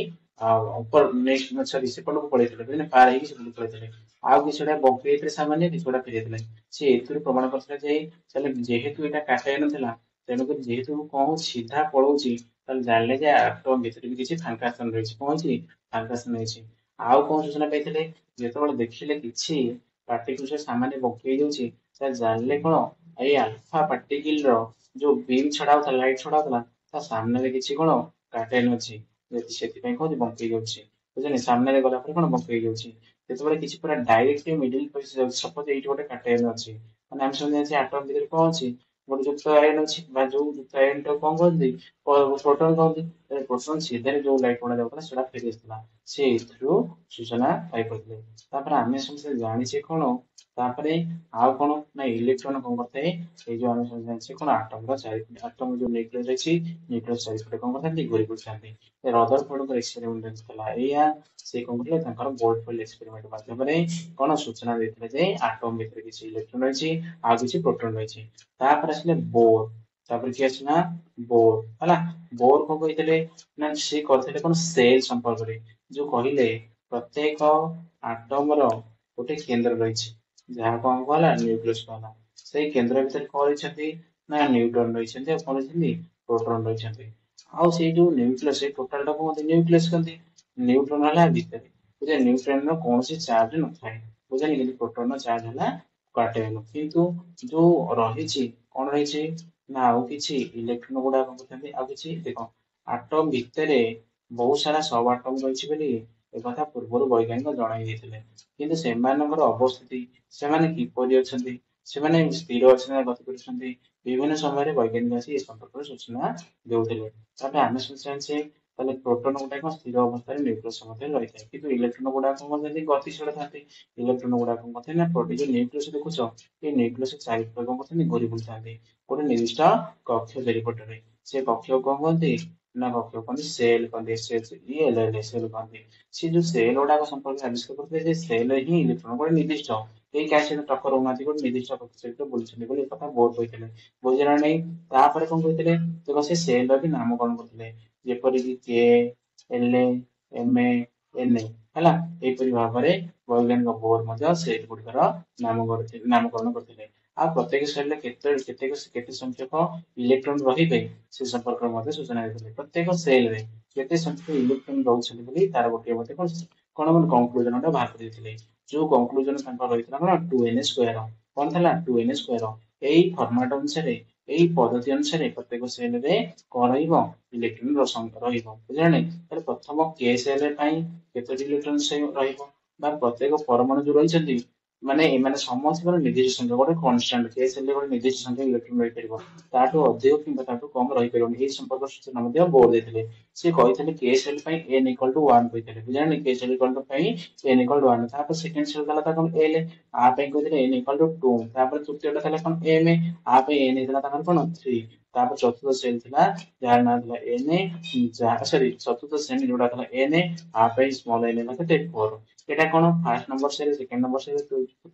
ସରି ସେପଟକୁ ପଳେଇଥିଲେ, ବୁଝିଲେ, ପାର ହେଇକି ସେପଟକୁ ପଳେଇଥିଲେ। ଆଉ କିଛିଟା ବଙ୍କି ଯାଇଥିଲେ ସାମାନ୍ୟ, କିଛିଟା ଫେରିଯାଇଥିଲେ। ସେ ଏଥିରୁ ପ୍ରମାଣ କରିଥିଲେ ଯେ ତାହେଲେ ଯେହେତୁ ଏଇଟା କାଟାୟନ ଥିଲା, ତେଣୁକରି ଯେହେତୁ କଣ ସିଧା ପଳଉଛି, ତାହେଲେ ଜାଣିଲେ ଯେ ଆଟମ ଭିତରେ ବି କିଛି ଫାଙ୍କା ସ୍ଥାନ ରହିଛି। କଣ ହେଇଛି, ଫାଙ୍କା ସ୍ଥାନ ହେଇଛି। ଆଉ କଣ ସୂଚନା ପାଇଥିଲେ, ଯେତେବେଳେ ଦେଖିଲେ କିଛି ପାର୍ଟିକୁଲ ସାମାନ୍ୟ ବଙ୍କି ହେଇଯାଉଛି, ତାହେଲେ ଜାଣିଲେ କଣ ଏଇ ଆଲଫା ପାର୍ଟିକିଲ ର ଯୋଉ ବିମ୍ ଛଡା ହଉଥିଲା, ଲାଇଟ ଛଡା ହଉଥିଲା, ତା ସାମ୍ନାରେ କିଛି କଣ କାଟାୟନ ଅଛି, ସେଥିପାଇଁ କହନ୍ତି ବଙ୍କେଇ ଯାଉଛି। ବୁଝିଲେ, ସାମ୍ନାରେ ଗଲା ପରେ କଣ ବଙ୍କେଇ ଯାଉଛି। ଯେତେବେଳେ କିଛି ପୁରା ଡାଇରେକ୍ଟ ମିଡିଲ ପଶି ଯାଉଛି, ସପୋଜ ଏଇଠି ଗୋଟେ କାଟାୟନ ଅଛି, ମାନେ ଆମେ ସବୁ ଜାଣିଛେ ଆଟମ ଭିତରେ କଣ ଅଛି, ଗୋଟେ ଯୁକ୍ତ ଆୟନ ଅଛି, ବା ଯୋଉ ଯୁକ୍ତ ଆୟନ ଟାକୁ କଣ କହନ୍ତି, ପ୍ରୋଟନ କହନ୍ତି। ପ୍ରୋଟନ ସିଧାରେ ଯୋଉ ଲାଇଟ ଗୁଡା ଯାଉଥିଲା ସେଟା ଫେରି ଆସିଥିଲା, ସେ ଏଥିରୁ ସୂଚନା ପାଇପାରିଥିଲେ। ତାପରେ ଆମେ ସମସ୍ତେ ଜାଣିଛେ କଣ, ତାପରେ ଆଉ କଣ ନା ଇଲେକ୍ଟ୍ରନ କଣ କରିଥାଏ, ଏଇ ଯୋଉ ଆମେ ସବୁ ଜାଣିଛେ କଣ ଆଟମ ଯୋଉ ନ୍ୟୁକ୍ଲିୟସ ଅଛି, ନ୍ୟୁକ୍ଲିୟସ ଚାରିପଟେ କଣ କରିଥାନ୍ତି, ଘୁରି ବୁଲିଥାନ୍ତି। ରଦରଫୋର୍ଡଙ୍କ ଏକ୍ସପେରିମେଣ୍ଟ ଥିଲା ଏଇଆ। ସେ କଣ କରିଥିଲେ, ତାଙ୍କର ଗୋଲ୍ଡ ଫଏଲ ଏକ୍ସପେରିମେଣ୍ଟ ମାଧ୍ୟମରେ କଣ ସୂଚନା ଦେଇଥିଲେ ଯେ ଆଟମ ଭିତରେ କିଛି ଇଲେକ୍ଟ୍ରନ ରହିଛି, ଆଉ କିଛି ପ୍ରୋଟନ ରହିଛି। ତାପରେ ଆସିଲେ ବୋର। ତାପରେ କିଏ ଆସିଲା, ବୋର, ହେଲା। ବୋର କଣ କହିଥିଲେ ନା ସେ କରିଥିଲେ କଣ ସେଲ ସମ୍ପର୍କରେ, ଯୋଉ କହିଲେ ପ୍ରତ୍ୟେକ ଆଟମର ଗୋଟେ କେନ୍ଦ୍ର ରହିଛି, ଯାହା କଣ କୁହାହେଲା, ନ୍ୟୁକ୍ଲିୟସ କୁହାହେଲା। ସେଇ କେନ୍ଦ୍ର ଭିତରେ କଣ ରହିଛନ୍ତି ନା ନ୍ୟୁଟ୍ରନ ରହିଛନ୍ତି, ଆଉ କଣ ରହିଛନ୍ତି, ପ୍ରୋଟନ ରହିଛନ୍ତି। ଆଉ ସେଇ ଯୋଉ ନ୍ୟୁକ୍ଲିୟସ, ସେଇ ଟୋଟାଲ ଟାକୁ କହନ୍ତି ନ୍ୟୁକ୍ଲିୟସ କହନ୍ତି। ନ୍ୟୁଟ୍ରନ ହେଲା ଭିତରେ, ବୁଝିଲେ, ନ୍ୟୁଟ୍ରନ ର କୌଣସି ଚାର୍ଜ ନଥାଏ, ବୁଝିଲେ, କିନ୍ତୁ ପ୍ରୋଟନ ର ଚାର୍ଜ ହେଲା କାଟେନି କିନ୍ତୁ ଯୋଉ ରହିଛି କଣ ରହିଛି ନା ଆଉ କିଛି ଇଲେକ୍ଟ୍ରନ ଗୁଡା କଣ କରୁଛନ୍ତି ଆଉ କିଛି ଦେଖ ଆଟମ ଭିତରେ ବହୁତ ସାରା ସବ ଆଟମ ରହିଛି ବୋଲି ଏକଥା ପୂର୍ବରୁ ବୈଜ୍ଞାନିକ ଜଣାଇ ଦେଇଥିଲେ କିନ୍ତୁ ସେମାନଙ୍କର ଅବସ୍ଥିତି ସେମାନେ କିପରି ଅଛନ୍ତି ସେମାନେ ସ୍ଥିର ଅଛନ୍ତି ନା ଗତି କରୁଛନ୍ତି ବିଭିନ୍ନ ସମୟରେ ବୈଜ୍ଞାନିକ ଆସି ଏ ସମ୍ପର୍କରେ ସୂଚନା ଦେଉଥିଲେ ତାପରେ ଆମେ ସବୁ ଜାଣିଛେ ତାହେଲେ ପ୍ରୋଟନ ଗୁଡାକ ସ୍ଥିର ଅବସ୍ଥାରେ ନ୍ୟୁକ୍ଲିୟସ ମଧ୍ୟରେ ରହିଥାଏ କିନ୍ତୁ ଇଲେକ୍ଟ୍ରନ ଗୁଡାକ ମଧ୍ୟ ଗତିଶୀଳ ଥାନ୍ତି ଇଲେକ୍ଟ୍ରନ ଗୁଡାକ ମଧ୍ୟ ନା ଯୋଉ ନ୍ୟୁକ୍ଲିୟସ ଦେଖୁଛ ଏ ନ୍ୟୁକ୍ଲିୟସ ଚାରିପଟେ କଣ କରୁଛନ୍ତି ଘୁରି ବୁଲୁଥାନ୍ତି ଗୋଟେ ନିର୍ଦ୍ଦିଷ୍ଟ କକ୍ଷ ଚାରିପଟରେ ସେ କକ୍ଷକୁ କଣ କୁହନ୍ତି ନା କକ୍ଷକୁ କହନ୍ତି ସେଲ କହନ୍ତି ସେଲ କହନ୍ତି ସେ ଯୋଉ ସେଲ ଗୁଡାକ ସମ୍ପର୍କରେ ଆବିଷ୍କାର କରିଥିଲେ ସେ ସେଲ ହିଁ ଇଲେକ୍ଟ୍ରନ ଗୋଟେ ନିର୍ଦ୍ଦିଷ୍ଟ ଏଇ କାହା ସହିତ ଟକ୍କର ହଉନାହାନ୍ତି ଗୋଟେ ନିର୍ଦ୍ଦିଷ୍ଟ କକ୍ଷ ସହିତ ବୁଲୁଛନ୍ତି ବୋଲି ଏକଥା ବୋର କହିଥିଲେ ବୁଝିଲା ନାହିଁ ତାପରେ କଣ କହିଥିଲେ ଦେଖ ସେ ସେଲ ର ବି ନାମକରଣ କରିଥିଲେ ଯେପରିକି କେ ଏଲ ଏମ ଏନ ହେଲା ଏହିପରି ଭାବରେ ବୈଜ୍ଞାନିକ ବୋର ମଧ୍ୟ ସେଲ ଗୁଡିକର ନାମକରଣ କରିଥିଲେ ଆଉ ପ୍ରତ୍ୟେକ ସେଲରେ କେତେ ସଂଖ୍ୟକ ଇଲେକ୍ଟ୍ରନ ରହିବେ ସେ ସମ୍ପର୍କରେ ମଧ୍ୟ ସୂଚନା ଦେଇଥିଲେ ପ୍ରତ୍ୟେକ ସେଲରେ କେତେ ସଂଖ୍ୟକ ଇଲେକ୍ଟ୍ରନ ରହୁଛନ୍ତି ବୋଲି ତାର ଗୋଟିଏ ମଧ୍ୟ କଣ ଗୋଟେ କନକ୍ଲୁଜନ ଗୋଟେ ବାହାର କରିଦେଇଥିଲେ ଯୋଉ କନକ୍ଲୁଜନ ତାଙ୍କର ରହିଥିଲା କଣ 2n² କଣ ଥିଲା 2n²। ଏଇ ଫର୍ମାଟ ଅନୁସାରେ ଏଇ ପଦ୍ଧତି ଅନୁସାରେ ପ୍ରତ୍ୟେକ ସେଲରେ କଣ ରହିବ ଇଲେକ୍ଟ୍ରନ ରହିବ ବୁଝିଲା ନାହିଁ ତାହେଲେ ପ୍ରଥମ କେ ସେଲ ପାଇଁ କେତୋଟି ଇଲେକ୍ଟ୍ରନ ରହିବ ବା ପ୍ରତ୍ୟେକ ପରମାଣୁ ଯୋଉ ରହିଛନ୍ତି ମାନେ ଏମାନେ ସମସ୍ତଙ୍କର ନିର୍ଦ୍ଦିଷ୍ଟ ସଂଖ୍ୟା ଗୋଟେ କନଷ୍ଟାଣ୍ଟ କେ ସେଲରେ ଗୋଟେ ନିର୍ଦ୍ଦିଷ୍ଟ ସଂଖ୍ୟା ଇଲେକ୍ଟ୍ରନ ରହିପାରିବ ତାଠୁ ଅଧିକ କିମ୍ବା ତାଠୁ କମ ରହିପାରିବନି ଏହି ସମ୍ପର୍କ ସୂଚନା ମଧ୍ୟ ବୋର୍ଡ ଦେଇଥିଲେ ସେ କହିଥିଲେ କେ ସେଲ ପାଇଁ n = 1 କହିଥିଲେ ବୁଝିଲେ କେ ସେଲ ପାଇଁ n = 1 ତାପରେ ସେକେଣ୍ଡ ସେଲ ଥିଲା କଣ l आ ପାଇଁ କହିଥିଲେ n = 2 ତାପରେ ତୃତୀୟଟା ଥିଲା କଣ m आ ପାଇଁ n ହେଇଥିଲା ତାଙ୍କର କଣ 3 ତାପରେ ଚତୁର୍ଥ ସେଲ ଥିଲା ଯାହାର ନାଁ ଥିଲା n ସରି ଚତୁର୍ଥ ଶ୍ରେଣୀ ଯୋଉଟା ଥିଲା n आ ପାଇଁ ସ୍ମଲ n ହେଲା କେତେ 4 এটা কোন first number cell second number cell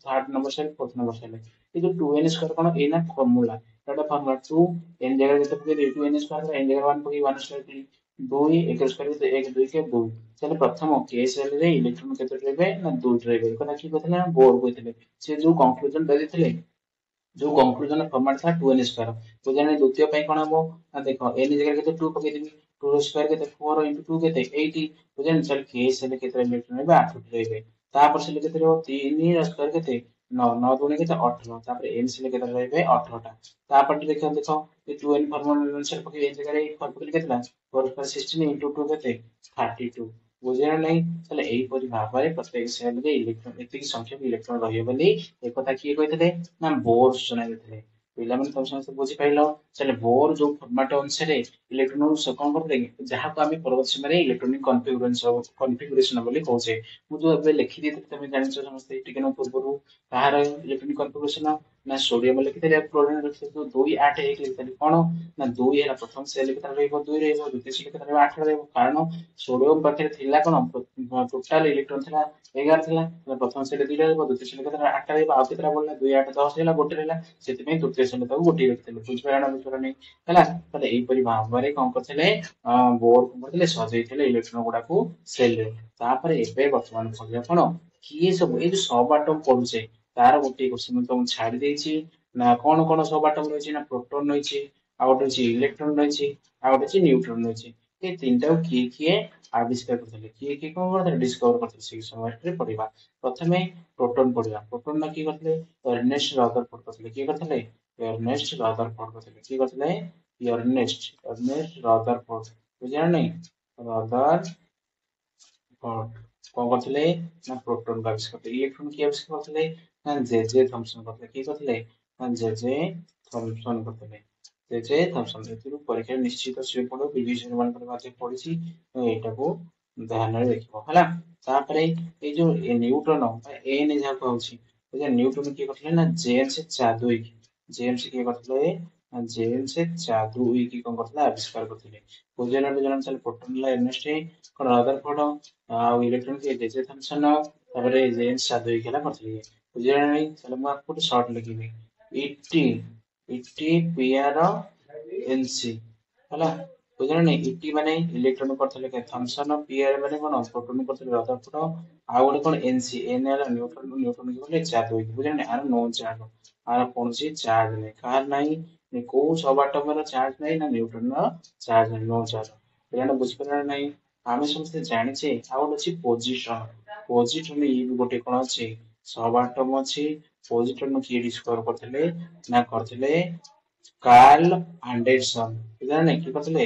third number cell fourth number cell এই যে 2n² কোন এই না ফর্মুলা এটা ফর্মুলা 2 n জায়গায় যেতে পকে 2n² n জায়গায় 1 পকে 1² 2 1² 1 2 কে 2 তাহলে প্রথম কে সেল রে ইলেকট্রন কেতে ରହିବେ না 2 ରହିବେ কথা কি কথা না ବୋର କହିଥିଲେ ସେ ଯୋଉ କନକ୍ଲୁଜନ ଦେଇଥିଲେ ଯୋଉ କନକ୍ଲୁଜନ ଫର୍ମାଟ ଥିଲା 2n² ବୁଝିଲେ ଦ୍ୱିତୀୟ ପାଇଁ କଣ ହବ ନା ଦେଖ n ଜାଗାରେ କେତେ 2 ପକେଇଦେବି 2 ର ସ୍କ୍ୱାର କେତେ 4 * 2 କେତେ 8 ବୁଝିଲେ ତାହେଲେ କେ ସେଲ କେତେ ଇଲେକ୍ଟ୍ରନ ରହିବେ 8 ରହିବେ ତାପରେ ସେଲ କେତେ ରହିବ 3 ର ସ୍କ୍ୱାର କେତେ 9 9 ଦୁଗୁଣେ କେତେ 18 ତାପରେ n ସେଲ କେତେ ରହିବେ 18 ଟା ତାପରେ ଦେଖ ଏ 2n ଫର୍ମୁଲା ଅନୁସାରେ ପକେଇ ଏ ଜାଗାରେ 4 ପକେଇଲେ କେତେ 4 * 16 * 2 କେତେ 32 ବୁଝିଲେ ନାହିଁ ତାହେଲେ ଏହିପରି ଭାବରେ ପ୍ରତ୍ୟେକ ସେଲରେ ଇଲେକ୍ଟ୍ରନ ଏତିକି ସଂଖ୍ୟକ ଇଲେକ୍ଟ୍ରନ ରହିବ ବୋଲି ଏକଥା କିଏ କହିଥିଲେ ନା ବୋର ସୂଚନା ଦେଇଥିଲେ ପିଲାମାନେ ତମ ସମସ୍ତେ ବୁଝିପାରିଲ ତାହେଲେ ବୋର ଯୋଉ ଫର୍ମାଟ ଅନୁସାରେ ଇଲେକ୍ଟ୍ରନ କଣ କରିଥିଲେ ଯାହାକୁ ଆମେ ପରବର୍ତ୍ତୀ ସମୟରେ ଇଲେକ୍ଟ୍ରୋନିକ କନଫିଗୁରେସନ ବୋଲି କହୁଛେ ମୁଁ ଯୋଉ ଏବେ ଲେଖିଦେଇଥିଲି ତମେ ଜାଣିଛ ସମସ୍ତେ ଟିକେ ନ ପୂର୍ବରୁ କାହାର ଇଲେକ୍ଟ୍ରୋନିକ କନଫିଗୁରେସନ ନା ସୋଡିୟମ ଲେଖିଥିଲେ କ୍ଲୋରିନ ଲେଖିଥିଲେ 2 8 1 ଲେଖିଥିଲେ କଣ ନା 2 ହେଲା ପ୍ରଥମ ସେଲ କେତେ ରହିବ 2 ରହିବ ଦ୍ୱିତୀୟ ସେଲ କେତେ ରହିବ 8 ରହିବ କାରଣ ସୋଡିୟମ ପାଖରେ ଥିଲା କଣ ଟୋଟାଲ ଇଲେକ୍ଟ୍ରନ ଥିଲା 11 ଥିଲା ପ୍ରଥମ ସେଲ 2 ରହିବ ଦ୍ୱିତୀୟ ସେଲ କେତେ 8 ରହିବ ଆଉ କେତେଟା ବଳିଲା 2 8 10 ହେଲା ଗୋଟେ ରହିଲା ସେଥିପାଇଁ ତୃତୀୟ ସେଲ ତାକୁ ଗୋଟିଏ ରଖିଥିଲେ ବୁଝିପାରିଲ ହେଲା ତାହେଲେ ଏଇପରି ଭାବରେ କଣ କରିଥିଲେ ବୋର୍ଡ କଣ କରିଥିଲେ ସଜେଇଥିଲେ ଇଲେକ୍ଟ୍ରନ ଗୁଡାକୁ ସେଲରେ ତାପରେ ଏବେ ବର୍ତ୍ତମାନ ପଢିବା କଣ କିଏ ସବୁ ଏଇ ଯୋଉ ସବ ଆଟମ ପଢୁଛେ ତାର ଗୋଟିଏ କ୍ୱେଶ୍ଚନ ମୁଁ ତମକୁ ଛାଡି ଦେଇଛି ନା କଣ କଣ ସବ ଆଟମ ରହିଛି ନା ପ୍ରୋଟନ ରହିଛି ଆଉ ଗୋଟେ ଅଛି ଇଲେକ୍ଟ୍ରନ ରହିଛି ଆଉ ଗୋଟେ ଅଛି ନ୍ୟୁଟ୍ରନ ରହିଛି ଏ ତିନିଟାକୁ କିଏ ଆବିଷ୍କାର କରିଥିଲେ କିଏ କଣ କରିଥିଲେ ଡିସ୍କଭର କରିଥିଲେ ସେଇ ସମୟରେ ପଢିବା ପ୍ରଥମେ ପ୍ରୋଟନ ପଢିବା ପ୍ରୋଟନ ନା କିଏ କରିଥିଲେ ଏର୍ନେଷ୍ଟ ରଦରଫୋର୍ଡ କରିଥିଲେ କିଏ କରିଥିଲେ ଏର୍ନେଷ୍ଟ ରଦରଫୋର୍ଡ କରିଥିଲେ କିଏ କରିଥିଲେ ଏର୍ନେଷ୍ଟ ରଦରଫୋର୍ଡ ବୁଝିଲ ନାହିଁ ରଦରଫୋର୍ଡ କଣ କରିଥିଲେ ନା ପ୍ରୋଟନ ଆବିଷ୍କାର କରିଥିଲେ ଇଲେକ୍ଟ୍ରନ କିଏ ଆବିଷ୍କାର କରିଥିଲେ ନା ଜେ ଥମସନ କରିଥିଲେ କିଏ କରିଥିଲେ ନା ଜେ ଥମସନ କରିଥିଲେ ଜେ ଥମସନ ଏଥିରୁ ପରୀକ୍ଷାରେ ନିଶ୍ଚିତ ଆସିବାକୁ ପଡିବ ପ୍ରିଭିୟସ ମାନଙ୍କର ମଧ୍ୟ ପଡିଛି ଏଇଟାକୁ ଧ୍ୟାନରେ ଦେଖିବ ହେଲା ତାପରେ ଏଇ ଯୋଉ ନ୍ୟୁଟ୍ରନ ଏନ ଯାହାକୁ ହଉଛି ନ୍ୟୁଟ୍ରନ କିଏ କରିଥିଲେ ନା ଜେମ୍ସ ଚାଦୱିକ ଜେମ୍ସ କିଏ କରିଥିଲେ ନା ଜେମ୍ସ ଚାଦୱିକ କଣ କରିଥିଲେ ଆବିଷ୍କାର କରିଥିଲେ ବୁଝିଲା ଜଣା ପ୍ରୋଟନ ହେଲା ଏର୍ନେଷ୍ଟ କଣ ରଦରଫୋର୍ଡ ଆଉ ଇଲେକ୍ଟ୍ରନ କିଏ ଜେ ଥମସନ ତାପରେ ଜେମ୍ସ ଚାଦୱିକ ହେଲା କରିଥିଲେ ବୁଝିଲା ନାହିଁ ତାହେଲେ ମୁଁ ଆକୁ ଗୋଟେ ସର୍ଟ ଲେଖିବି ଇଟି ପିଆର ଏନସି ହେଲା ବୁଝିଲ ନାହିଁ ଇଟି ମାନେ ଇଲେକ୍ଟ୍ରନ କରିଥିଲେ ଥମସନ ପିଆର ମାନେ କଣ ପ୍ରୋଟନ କରିଥିଲେ ରଦରଫୋର୍ଡ ଆଉ ଗୋଟେ କଣ ଏନସି ଏନ ହେଲା ନ୍ୟୁଟ୍ରନ ନ୍ୟୁଟ୍ରନ କି କହିଲେ ଚାଦୱିକ ବୁଝିଲ ନାହିଁ ଆର ନୋ ଚାର୍ଜ ଆର କୌଣସି ଚାର୍ଜ ନାହିଁ କାହାର ନାହିଁ କୋଉ ସବ ଆଟମର ଚାର୍ଜ ନାହିଁ ନା ନ୍ୟୁଟ୍ରନର ଚାର୍ଜ ନାହିଁ ନୋ ଚାର୍ଜ ପିଲାମାନେ ବୁଝିପାରିଲେ ନାହିଁ ଆମେ ସମସ୍ତେ ଜାଣିଛେ ଆଉ ଗୋଟେ ଅଛି ପୋଜିଟ୍ରନ ଇଏ ବି ଗୋଟେ କଣ ଅଛି ସବ ଆଟମ ଅଛି पोजिट्रॉन किए डिस्कवर करथिले ना करथिले कार्ल एंडरसन बुझला नहीं कि करथिले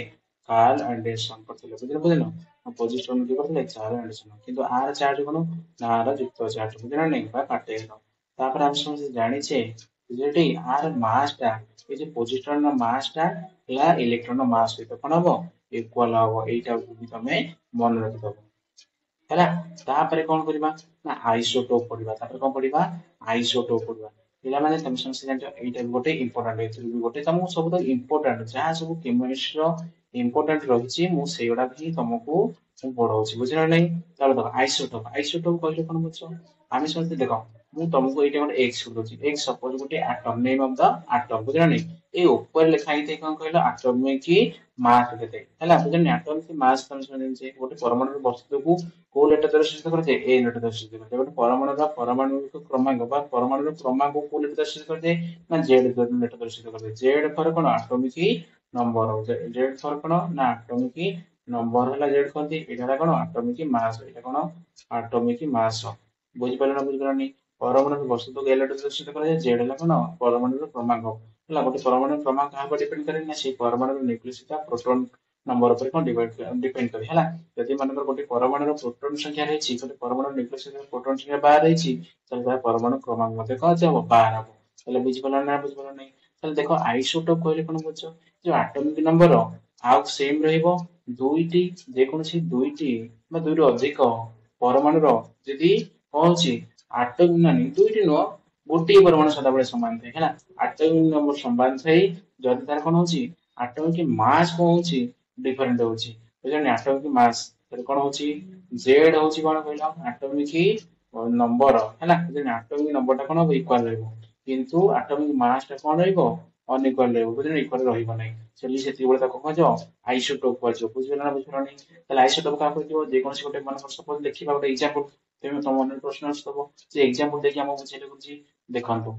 कार्ल एंडरसन करथिले बुझिनो पोजिट्रॉन किए करथिले कार्ल एंडरसन किंतु आर चार्ज कोन ना आर युक्त चार्ज बुझला नहीं बा काटेल तापर हम समझ जानिछे जेटी आर मास टा ए जे पोजिट्रॉन ना मास टा या इलेक्ट्रॉन ना मास सहित कोन हबो इक्वल हबो एटा भी तमे मन रखि दबो हैला तापर कोन करबा ना आइसोटोप पढिबा तापर कोन पढिबा आइसोटोप पढिबा पिला माने तमे समझ जानछो एटा गोटे इंपोर्टेंट एथि भी गोटे तमु सब तो इंपोर्टेंट जहा सब केमिस्ट्री रो इंपोर्टेंट रहिछि मु सेगुडा भी तुमको मु पढाउछि बुझिना नहीं चलो देखो आइसोटोप कहले कोन बुझो आमी समझते देखो मु तुमको एटा गोटे एक्स दोछि एक्स सपोज गोटे atom name of the atom बुझिना नहीं ए ऊपर लिखा हिते कोन कहलो एटम में की मास केते हैला बुझिना एटम की मास तमे समझे गोटे परमाणु वस्तु को को लेटर द्वारा सूचित करते ए लेटर द्वारा सूचित करते गोटे परमाणु क्रमांक बा परमाणु क्रमांक को लेटर द्वारा सूचित करते ना जेड लेटर द्वारा सूचित करते जेड फर कोन एटॉमिक नंबर जेड फर कोन ना एटॉमिक नंबर हला जेड कहते एटा कोन एटॉमिक मास एटा कोन एटॉमिक मास बुझि पाले ना बुझि पाले परमाणु वस्तु को ए लेटर द्वारा सूचित करते जेड हला कोन परमाणु क्रमांक हला गोटे परमाणु क्रमांक कहा पर डिपेंड करे ना से परमाणु न्यूक्लियस का प्रोटॉन नंबर पर कोन डिपेंड करे हला यदि मानकर गोटे परमाणु प्रोटॉन संख्या रही गोटे परमाणु न्यूक्लियस प्रोटॉन संख्या 12 रही ताले परमाणु क्रमांक मते कह जाबो 12 हबो ताले बुझि पाला ना बुझि पाला नहीं ताले देखो आइसोटोप कहले कोन बुझो जो एटॉमिक नंबर आउ सेम रहइबो दुईटी जे कोनसी दुईटी बा दुईरो अधिक परमाणु रो यदि कोनसी एटॉमिक नानी दुईटी नो गोटे परमाणु सदाबळे समान थाए हैला एटॉमिक नंबर समान थाए जदि तार कोन होची एटॉमिक मास कोन होची डिफरेंट होची बुझनी एटॉमिक मास तर कोन होची जेड होची कोन कहला एटॉमिक नंबर हैला बुझनी एटॉमिक नंबर ता कोन इक्वल रहइबो किंतु एटॉमिक मास ता कोन रहइबो अनइक्वल रहइबो बुझनी इक्वल रहइबो नै चली सेति बेला ताको कहजो आइसोटोप कहजो बुझिला ना बुझिलानी तले आइसोटोप का कहजो जे कोनसी गोटे मन सपोज देखिबा गोटे एग्जांपल तेमे तो मन प्रश्न आसतबो जे एग्जांपल देखि हम बुझेले बुझी देखंतु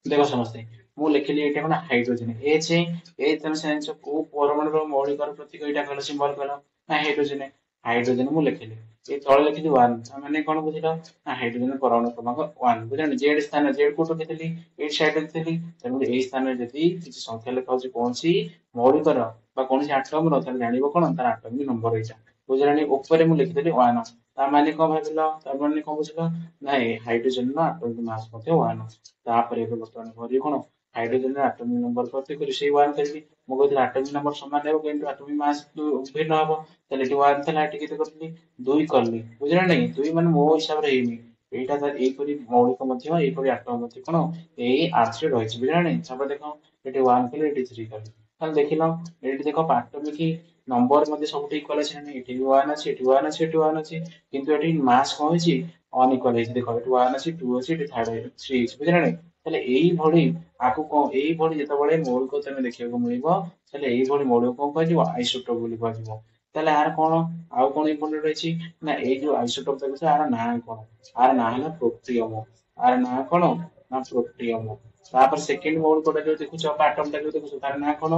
देखो समझते मु लिखिली एटा कोन हाइड्रोजन एच ए तम सेंस को परमाणु रो मौलिक प्रतीक एटा कहलो सिंबल कहलो ना हाइड्रोजन हाइड्रोजन मु लिखिली ए तळे लिखिली 1 माने कोन बुझिलो ना हाइड्रोजन परमाणु क्रमांक 1 बुझानी जेड स्थान जेड को लिखिली ए साइड लिखिली तने ए स्थान रे जति किछ संख्या लिखा होची कोनसी मौलिक रो बा कोनसी एटम रो तने जानिबो कोन तार एटॉमिक नंबर एटा बुझानी ऊपर मु लिखिली 1 ता माने कोन भाबिलो ता माने कोन बुझिलो ना हाइड्रोजन ना एटॉमिक मास मते 1 तापर एबे बर्तमान करी कोन हाइड्रोजन एटॉमिक नंबर प्रति करी से 1 करबी मो कहथि एटॉमिक नंबर समान हेबो किंतु एटॉमिक मास भिन्न हबो तले 1 तला टिके तो करली 2 करली बुझला नहीं 2 माने मो हिसाब रे हेनी एटा त ए करी मौलिक मध्य ए करी एटॉम मध्य कोन ए आर्ट्स रे रहिछि बुझला नहीं सब देखो एटी 1 कले एटी 3 करली ताल देखिलो एटी देखो एटॉमिक नंबर मध्ये सबटी इक्वल अछि नहीं एटी 1 अछि एटी 1 अछि एटी 1 अछि किंतु एटी मास कोन अछि अनइक्वल अछि देखो एटी 1 अछि 2 अछि एटी 3 अछि बुझला नहीं তাহলে এই ভଳି আকু কোন এই ভଳି যেতବେଳେ মৌলিক তমে ଦେଖିବାକୁ ମିଳିବ ତାহଲେ এই ଭଳି ମୌଳିକ কোন କୁହାଯିବ ଆଇସୋଟୋପ ବୋଲି କୁହାଯିବ ତାହଲେ ଆର କୋନ ଆଉ କୋନ ଇମ୍ପୋର୍ଟାଣ୍ଟ ରହିଛି ନା ଏଇ ଯୋଉ ଆଇସୋଟୋପ ଦେଖୁଛ ଆର ନାଁ କୋନ ଆର ନାଁ ହେଲା ପ୍ରୋଟିୟମ ଆର ନାଁ କୋନ ନା ପ୍ରୋଟିୟମ ତାପରେ ସେକେଣ୍ଡ ମୌଳିକଟା ଯୋଉ ଦେଖୁଛ ଆଟମ ଟା ଯୋଉ ଦେଖୁଛ ତାର ନାଁ କୋନ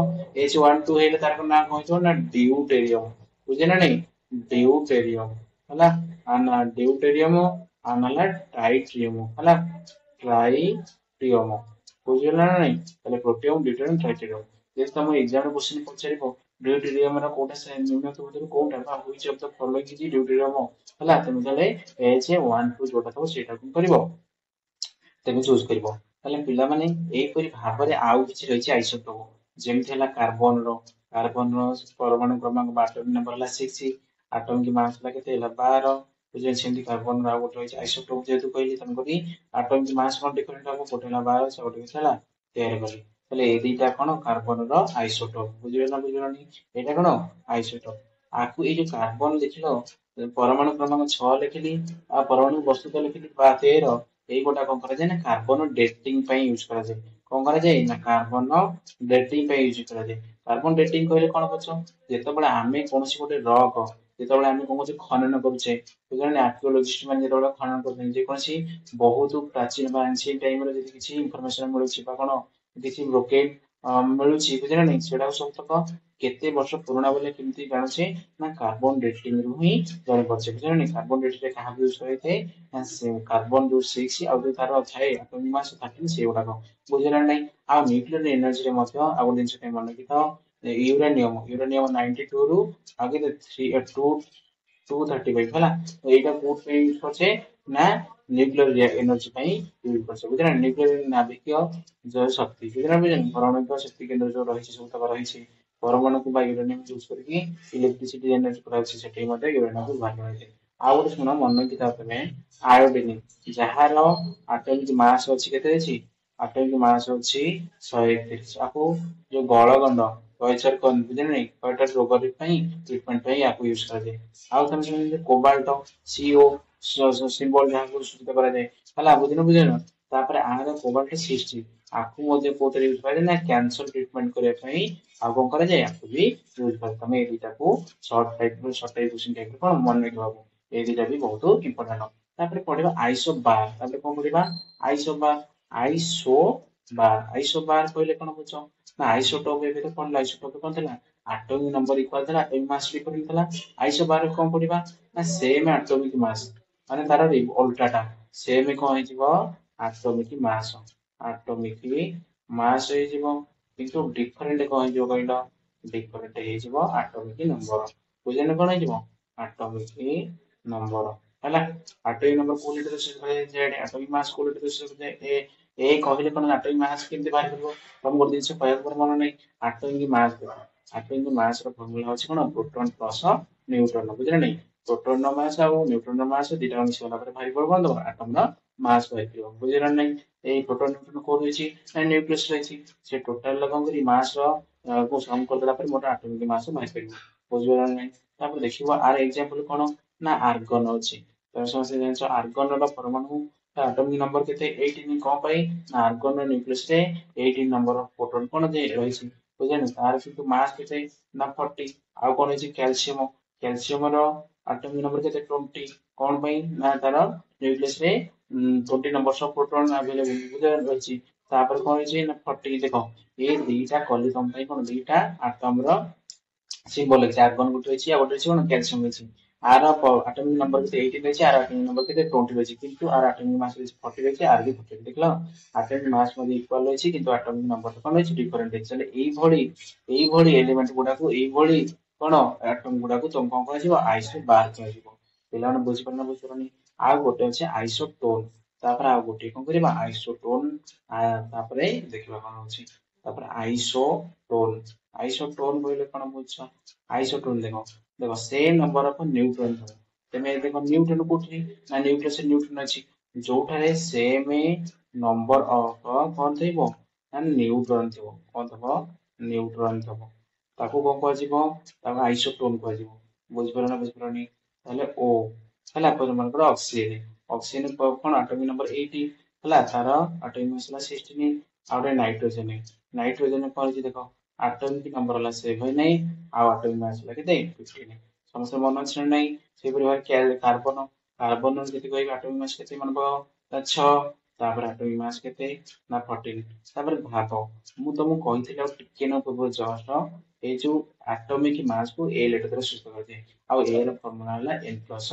H12 ହେଲେ ତାର ନାଁ କଣ ହେଇଥିବ ନା ଡିଉଟେରିୟମ ବୁଝିଲେ ନା ନାହିଁ ଡିଉଟେରିୟମ ହେଲା ଆ ନା ଡିଉଟେରିୟମ ଆ ନହେଲେ ଟ୍ରାଇଟ୍ରିୟମ ହେଲା ट्राइटियम बुझिला ना नहीं ताले प्रोटियम ड्यूटेरियम ट्राइटियम जे तम एग्जाम क्वेश्चन पचारिबो ड्यूटेरियम रा कोटा से निम्न तो बोले कोटा बा which of the following is deuterium हला तमे ताले H12 जोटा तो सेटा को करबो तमे चूज करबो ताले पिला माने एई परि भाबरे आउ किछि रहिछि आइसोटोप जेमथि हला कार्बन रो परमाणु क्रमांक एटॉमिक नंबर हला 6 एटॉमिक मास हला केते हला 12 बुझे सेंति कार्बन रा गोटे रहिछि आइसोटोप जेतु कहली तमे करी एटॉमिक मास कोन डिफरेंट हबो गोटे हला 12 से गोटे हला 13 करी ताले ए दुईटा कोन कार्बन रो आइसोटोप बुझिले ना बुझिलनी एटा कोन आइसोटोप आकु ए जो कार्बन लिखिलो परमाणु क्रमांक 6 लिखिली आ परमाणु वस्तु तो लिखिली 13 एई गोटा कोन करा जाय ना कार्बन डेटिंग पई यूज करा जाय कोन करा जाय ना कार्बन डेटिंग पई यूज करा जाय कार्बन डेटिंग कहले कोन बुझो जेतबेला आमे कोनसी गोटे रॉक जेतबेला आमे कोन कुछ खनन करूछे बुझले आर्कियोलॉजिस्ट माने जेतबेला खनन करथि जे कोनसी बहुत प्राचीन बा एंशिएंट टाइम रे जदि किछि इंफॉर्मेशन मिलुछि बा कोन किछि ब्रोकेन मिलुछि बुझले नै सेडा सब तक केते वर्ष पुराना बोले केमती जानुछे ना कार्बन डेटिंग रु ही जानि परछे बुझिलनि कार्बन डेटिंग रे कहा यूज करैते ना से कार्बन जो 6 आ जो तार थाए एटॉमिक मास 13 से गुडा बुझिलनि नै आ न्यूक्लियर एनर्जी रे मध्य आ दिन से मन कि तो यूरेनियम 92 रु आगे 3 2 235 है तो यहाँ कौट पे यूज करछे ना न्यूक्लियर एनर्जी पे यूज करछे बुझना न्यूक्लियर नाभिकीय जो शक्ति बुझना बुझन परमाणु शक्ति केंद्र जो रही सब तक रही परमाणु को यूरेनियम यूज करके इलेक्ट्रिसिटी जनरेट कराउछि सेठी मध्ये यूरेनियम को बाहर कराइछे आ गोटे सुन मन कि तमे आयोडीन जहार एटॉमिक मास अछि केते अछि एटॉमिक मास अछि 131 आपको जो गलगंड कैंसर को बुझन नहीं कैंसर रोग ट्रीटमेंट पे आपको यूज कर दे आउ तमे सुनिले कोबाल्ट सीओ सिंबल जहाँ को सूचित करा जाए हला बुझिन बुझिन तापर आर कोबाल्ट 60 आपको मध्ये कोतरे यूज करे ना कैंसर ट्रीटमेंट करे पई आ कोन करे जाय आपको भी यूज कर तमे ए दुटा को शॉर्ट टाइप क्वेश्चन टाइप कोन मन रखि बाबू ए दुटा भी बहुत इंपोर्टेंट तापर पढिबा आइसो बार तापर कोन पढिबा आइसो बार आइसो बार कहले कोन बुझो ना आइसोटोप एबे तो कोन आइसोटोप कोन थला एटॉमिक नंबर इक्वल थला एटॉमिक मास डिफरेंट थला आइसो बार कोन पढिबा ना सेम एटॉमिक मास माने तार उल्टाटा सेम कोन हिजिबो एटॉमिक मास हिजिबो किंतु डिफरेंट कोन हिजिबो कहलो डिफरेंट हिजिबो एटॉमिक नंबर बुझेन कोन हिजिबो एटॉमिक नंबर हला एटॉमिक नंबर को लेटर से जेड एटॉमिक मास को लेटर से ए कहले कोन एटॉमिक मास केमते बाहर करबो हम गोटे दिन कहया पर मन नहीं एटॉमिक मास रो फार्मूला होछि कोन प्रोटॉन प्लस न्यूट्रॉन बुझले नहीं प्रोटॉन रो मास आ न्यूट्रॉन रो मास दिटा मिस होला पर भारी पड़ बंद एटॉम रो मास बाहर करबो बुझले नहीं ए प्रोटॉन न्यूट्रॉन को होछि न्यूक्लियस रहिछि से टोटल लगन करी मास रो को सम कर देला पर मोटा एटॉमिक मास बाहर करबो बुझले नहीं तापर देखिबो आर एग्जांपल कोन ना आर्गन होछि तो समझ जानिछ आर्गन रो परमाणु एटॉमिक नंबर केते 18 कोन पई आर्गन रो न्यूक्लियस रे 18 नंबर ऑफ प्रोटॉन कोन दे रहिछि बुझेन तार किंतु मास केते ना 40 आ कोन होछि कैल्शियम रो एटॉमिक नंबर केते 20 कोन पई ना तार न्यूक्लियस रे 20 नंबर्स ऑफ प्रोटॉन अवेलेबल बुझेन रहिछि तापर कोन होछि ना 40 देखो ए दुईटा कॉली कंपाई कोन दुईटा एटॉम रो सिंबल है आर्गन गुटे अछि आ गुटे अछि कोन कैल्शियम अछि आर एटॉमिक नंबर के 18 अछि आर एटॉमिक नंबर के 20 अछि किंतु आर एटॉमिक मास 40 अछि आर भी 40 देखलो एटॉमिक मास मध्ये इक्वल अछि किंतु एटॉमिक नंबर कोन अछि डिफरेंट अछि चले एई भଳି एलिमेंट गुडा को एई भଳି कोन एटॉम गुडा को तुम कोन कहजिबो आइसो बार कहजिबो पिलाने बुझि परना बुझरनी आ गुटे अछि आइसोटोन तापर आ गुटे कोन करबा आइसोटोन तापर देखबा कोन अछि तापर आइसोटोन बोले कोन बुझछ आइसोटोन देखो देखो सेम नंबर ऑफ न्यूट्रॉन हो तमे देखो न्यूट्रॉन कोठी ना न्यूक्लियस न्यूट्रॉन अछि जोठारे सेम नंबर ऑफ कोन थइबो ना न्यूट्रॉन थइबो कोन थबो न्यूट्रॉन थबो ताको कोन कहजिबो ताको आइसोटोन कहजिबो बुझिपरनी ताले ओ हला पर मनकर ऑक्सीजन कोन एटॉमिक नंबर 80 हला तार एटॉमिक मास 16 आउटे नाइट्रोजन कोन अछि देखो एटॉमिक नंबर हला 7 नहीं आ एटॉमिक मास हला केते 15 समस्त मन अछि नहीं से परिवार कार्बन केते कहबे एटॉमिक मास केते मनबो 6 तापर एटॉमिक मास केते ना 14 तापर भाग मु तुमको कहिथिले आ टिके न पूर्व जस्ट ए जो एटॉमिक मास को ए लेटर रे सूचित कर दे आ ए रो फार्मूला हला n प्लस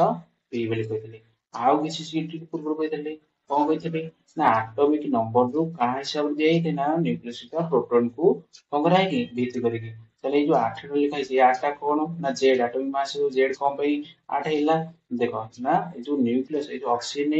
p बोली कहिथिले आ किछि सीटी पूर्व कहिथिले कोन कहिथिले ना एटॉमिक नंबर रो का हिसाब दे थे ना न्यूक्लियस का प्रोटॉन को कोन कराय कि भित्ति करिकि चले जो 8 रो लिखा है 8 टा कोन ना जेड एटॉमिक मास जो जेड कोन पई 8 हिला देखो ना ए जो न्यूक्लियस ए जो ऑक्सीजन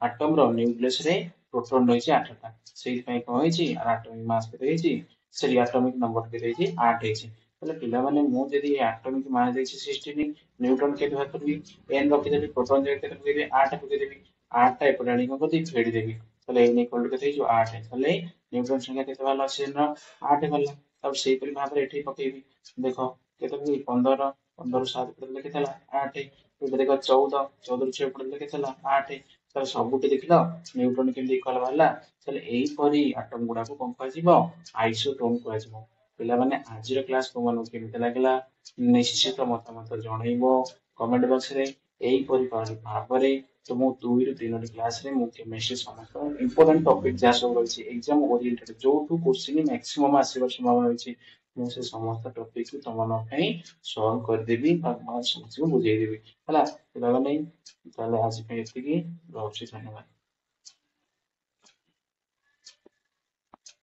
एटॉम रो न्यूक्लियस रे प्रोटॉन रही 8 टा सेहि पई कोन होइछि एटॉमिक मास के रहिछि सॉरी एटॉमिक नंबर के रहिछि 8 हिछि तले पिला माने मु जदी एटॉमिक मास देछि 16 न्यूट्रॉन के बात करबी n रखि देबी प्रोटॉन जे केते देबी 8 रखि देबी 8 टा एपडाणी को कति फेड देबी तले n इक्वल टू केते जो 8 है तले न्यूट्रॉन संख्या केते वाला ऑक्सीजन रो 8 वाला तब सेहि परि भाबरे एठी पकेबी देखो केते भी 15 15 7 पड़ले केतेला 8 एबे देखो 14 14 6 पड़ले केतेला 8 तर सबुटे देखिलो न्यूट्रॉन केमि इक्वल वाला चले एई परि एटॉम गुडा को कोन कहजिबो आइसोटोन कहजिबो पिला माने आजिर क्लास को मन केमि लागला निश्चित मतामत जणैबो कमेंट बॉक्स रे एई परि भाबरे तो मु 2 रु 3 क्लास रे मु केमिस्ट्री समस्त इंपोर्टेंट टॉपिक जा सब रहिछि एग्जाम ओरिएंटेड जो टू क्वेश्चन मैक्सिमम आसीबर संभावना रहिछि ମୁଁ ସେ ସମସ୍ତ ଟପିକ୍ କୁ ତମମାନଙ୍କ ପାଇଁ ସଲ୍ଭ କରିଦେବି ବା ସମସ୍ତଙ୍କୁ ବୁଝେଇଦେବି ହେଲା। ପିଲାମାନେ ତାହେଲେ ଆଜି ପାଇଁ ଏତିକି, ରହୁଛି, ଧନ୍ୟବାଦ।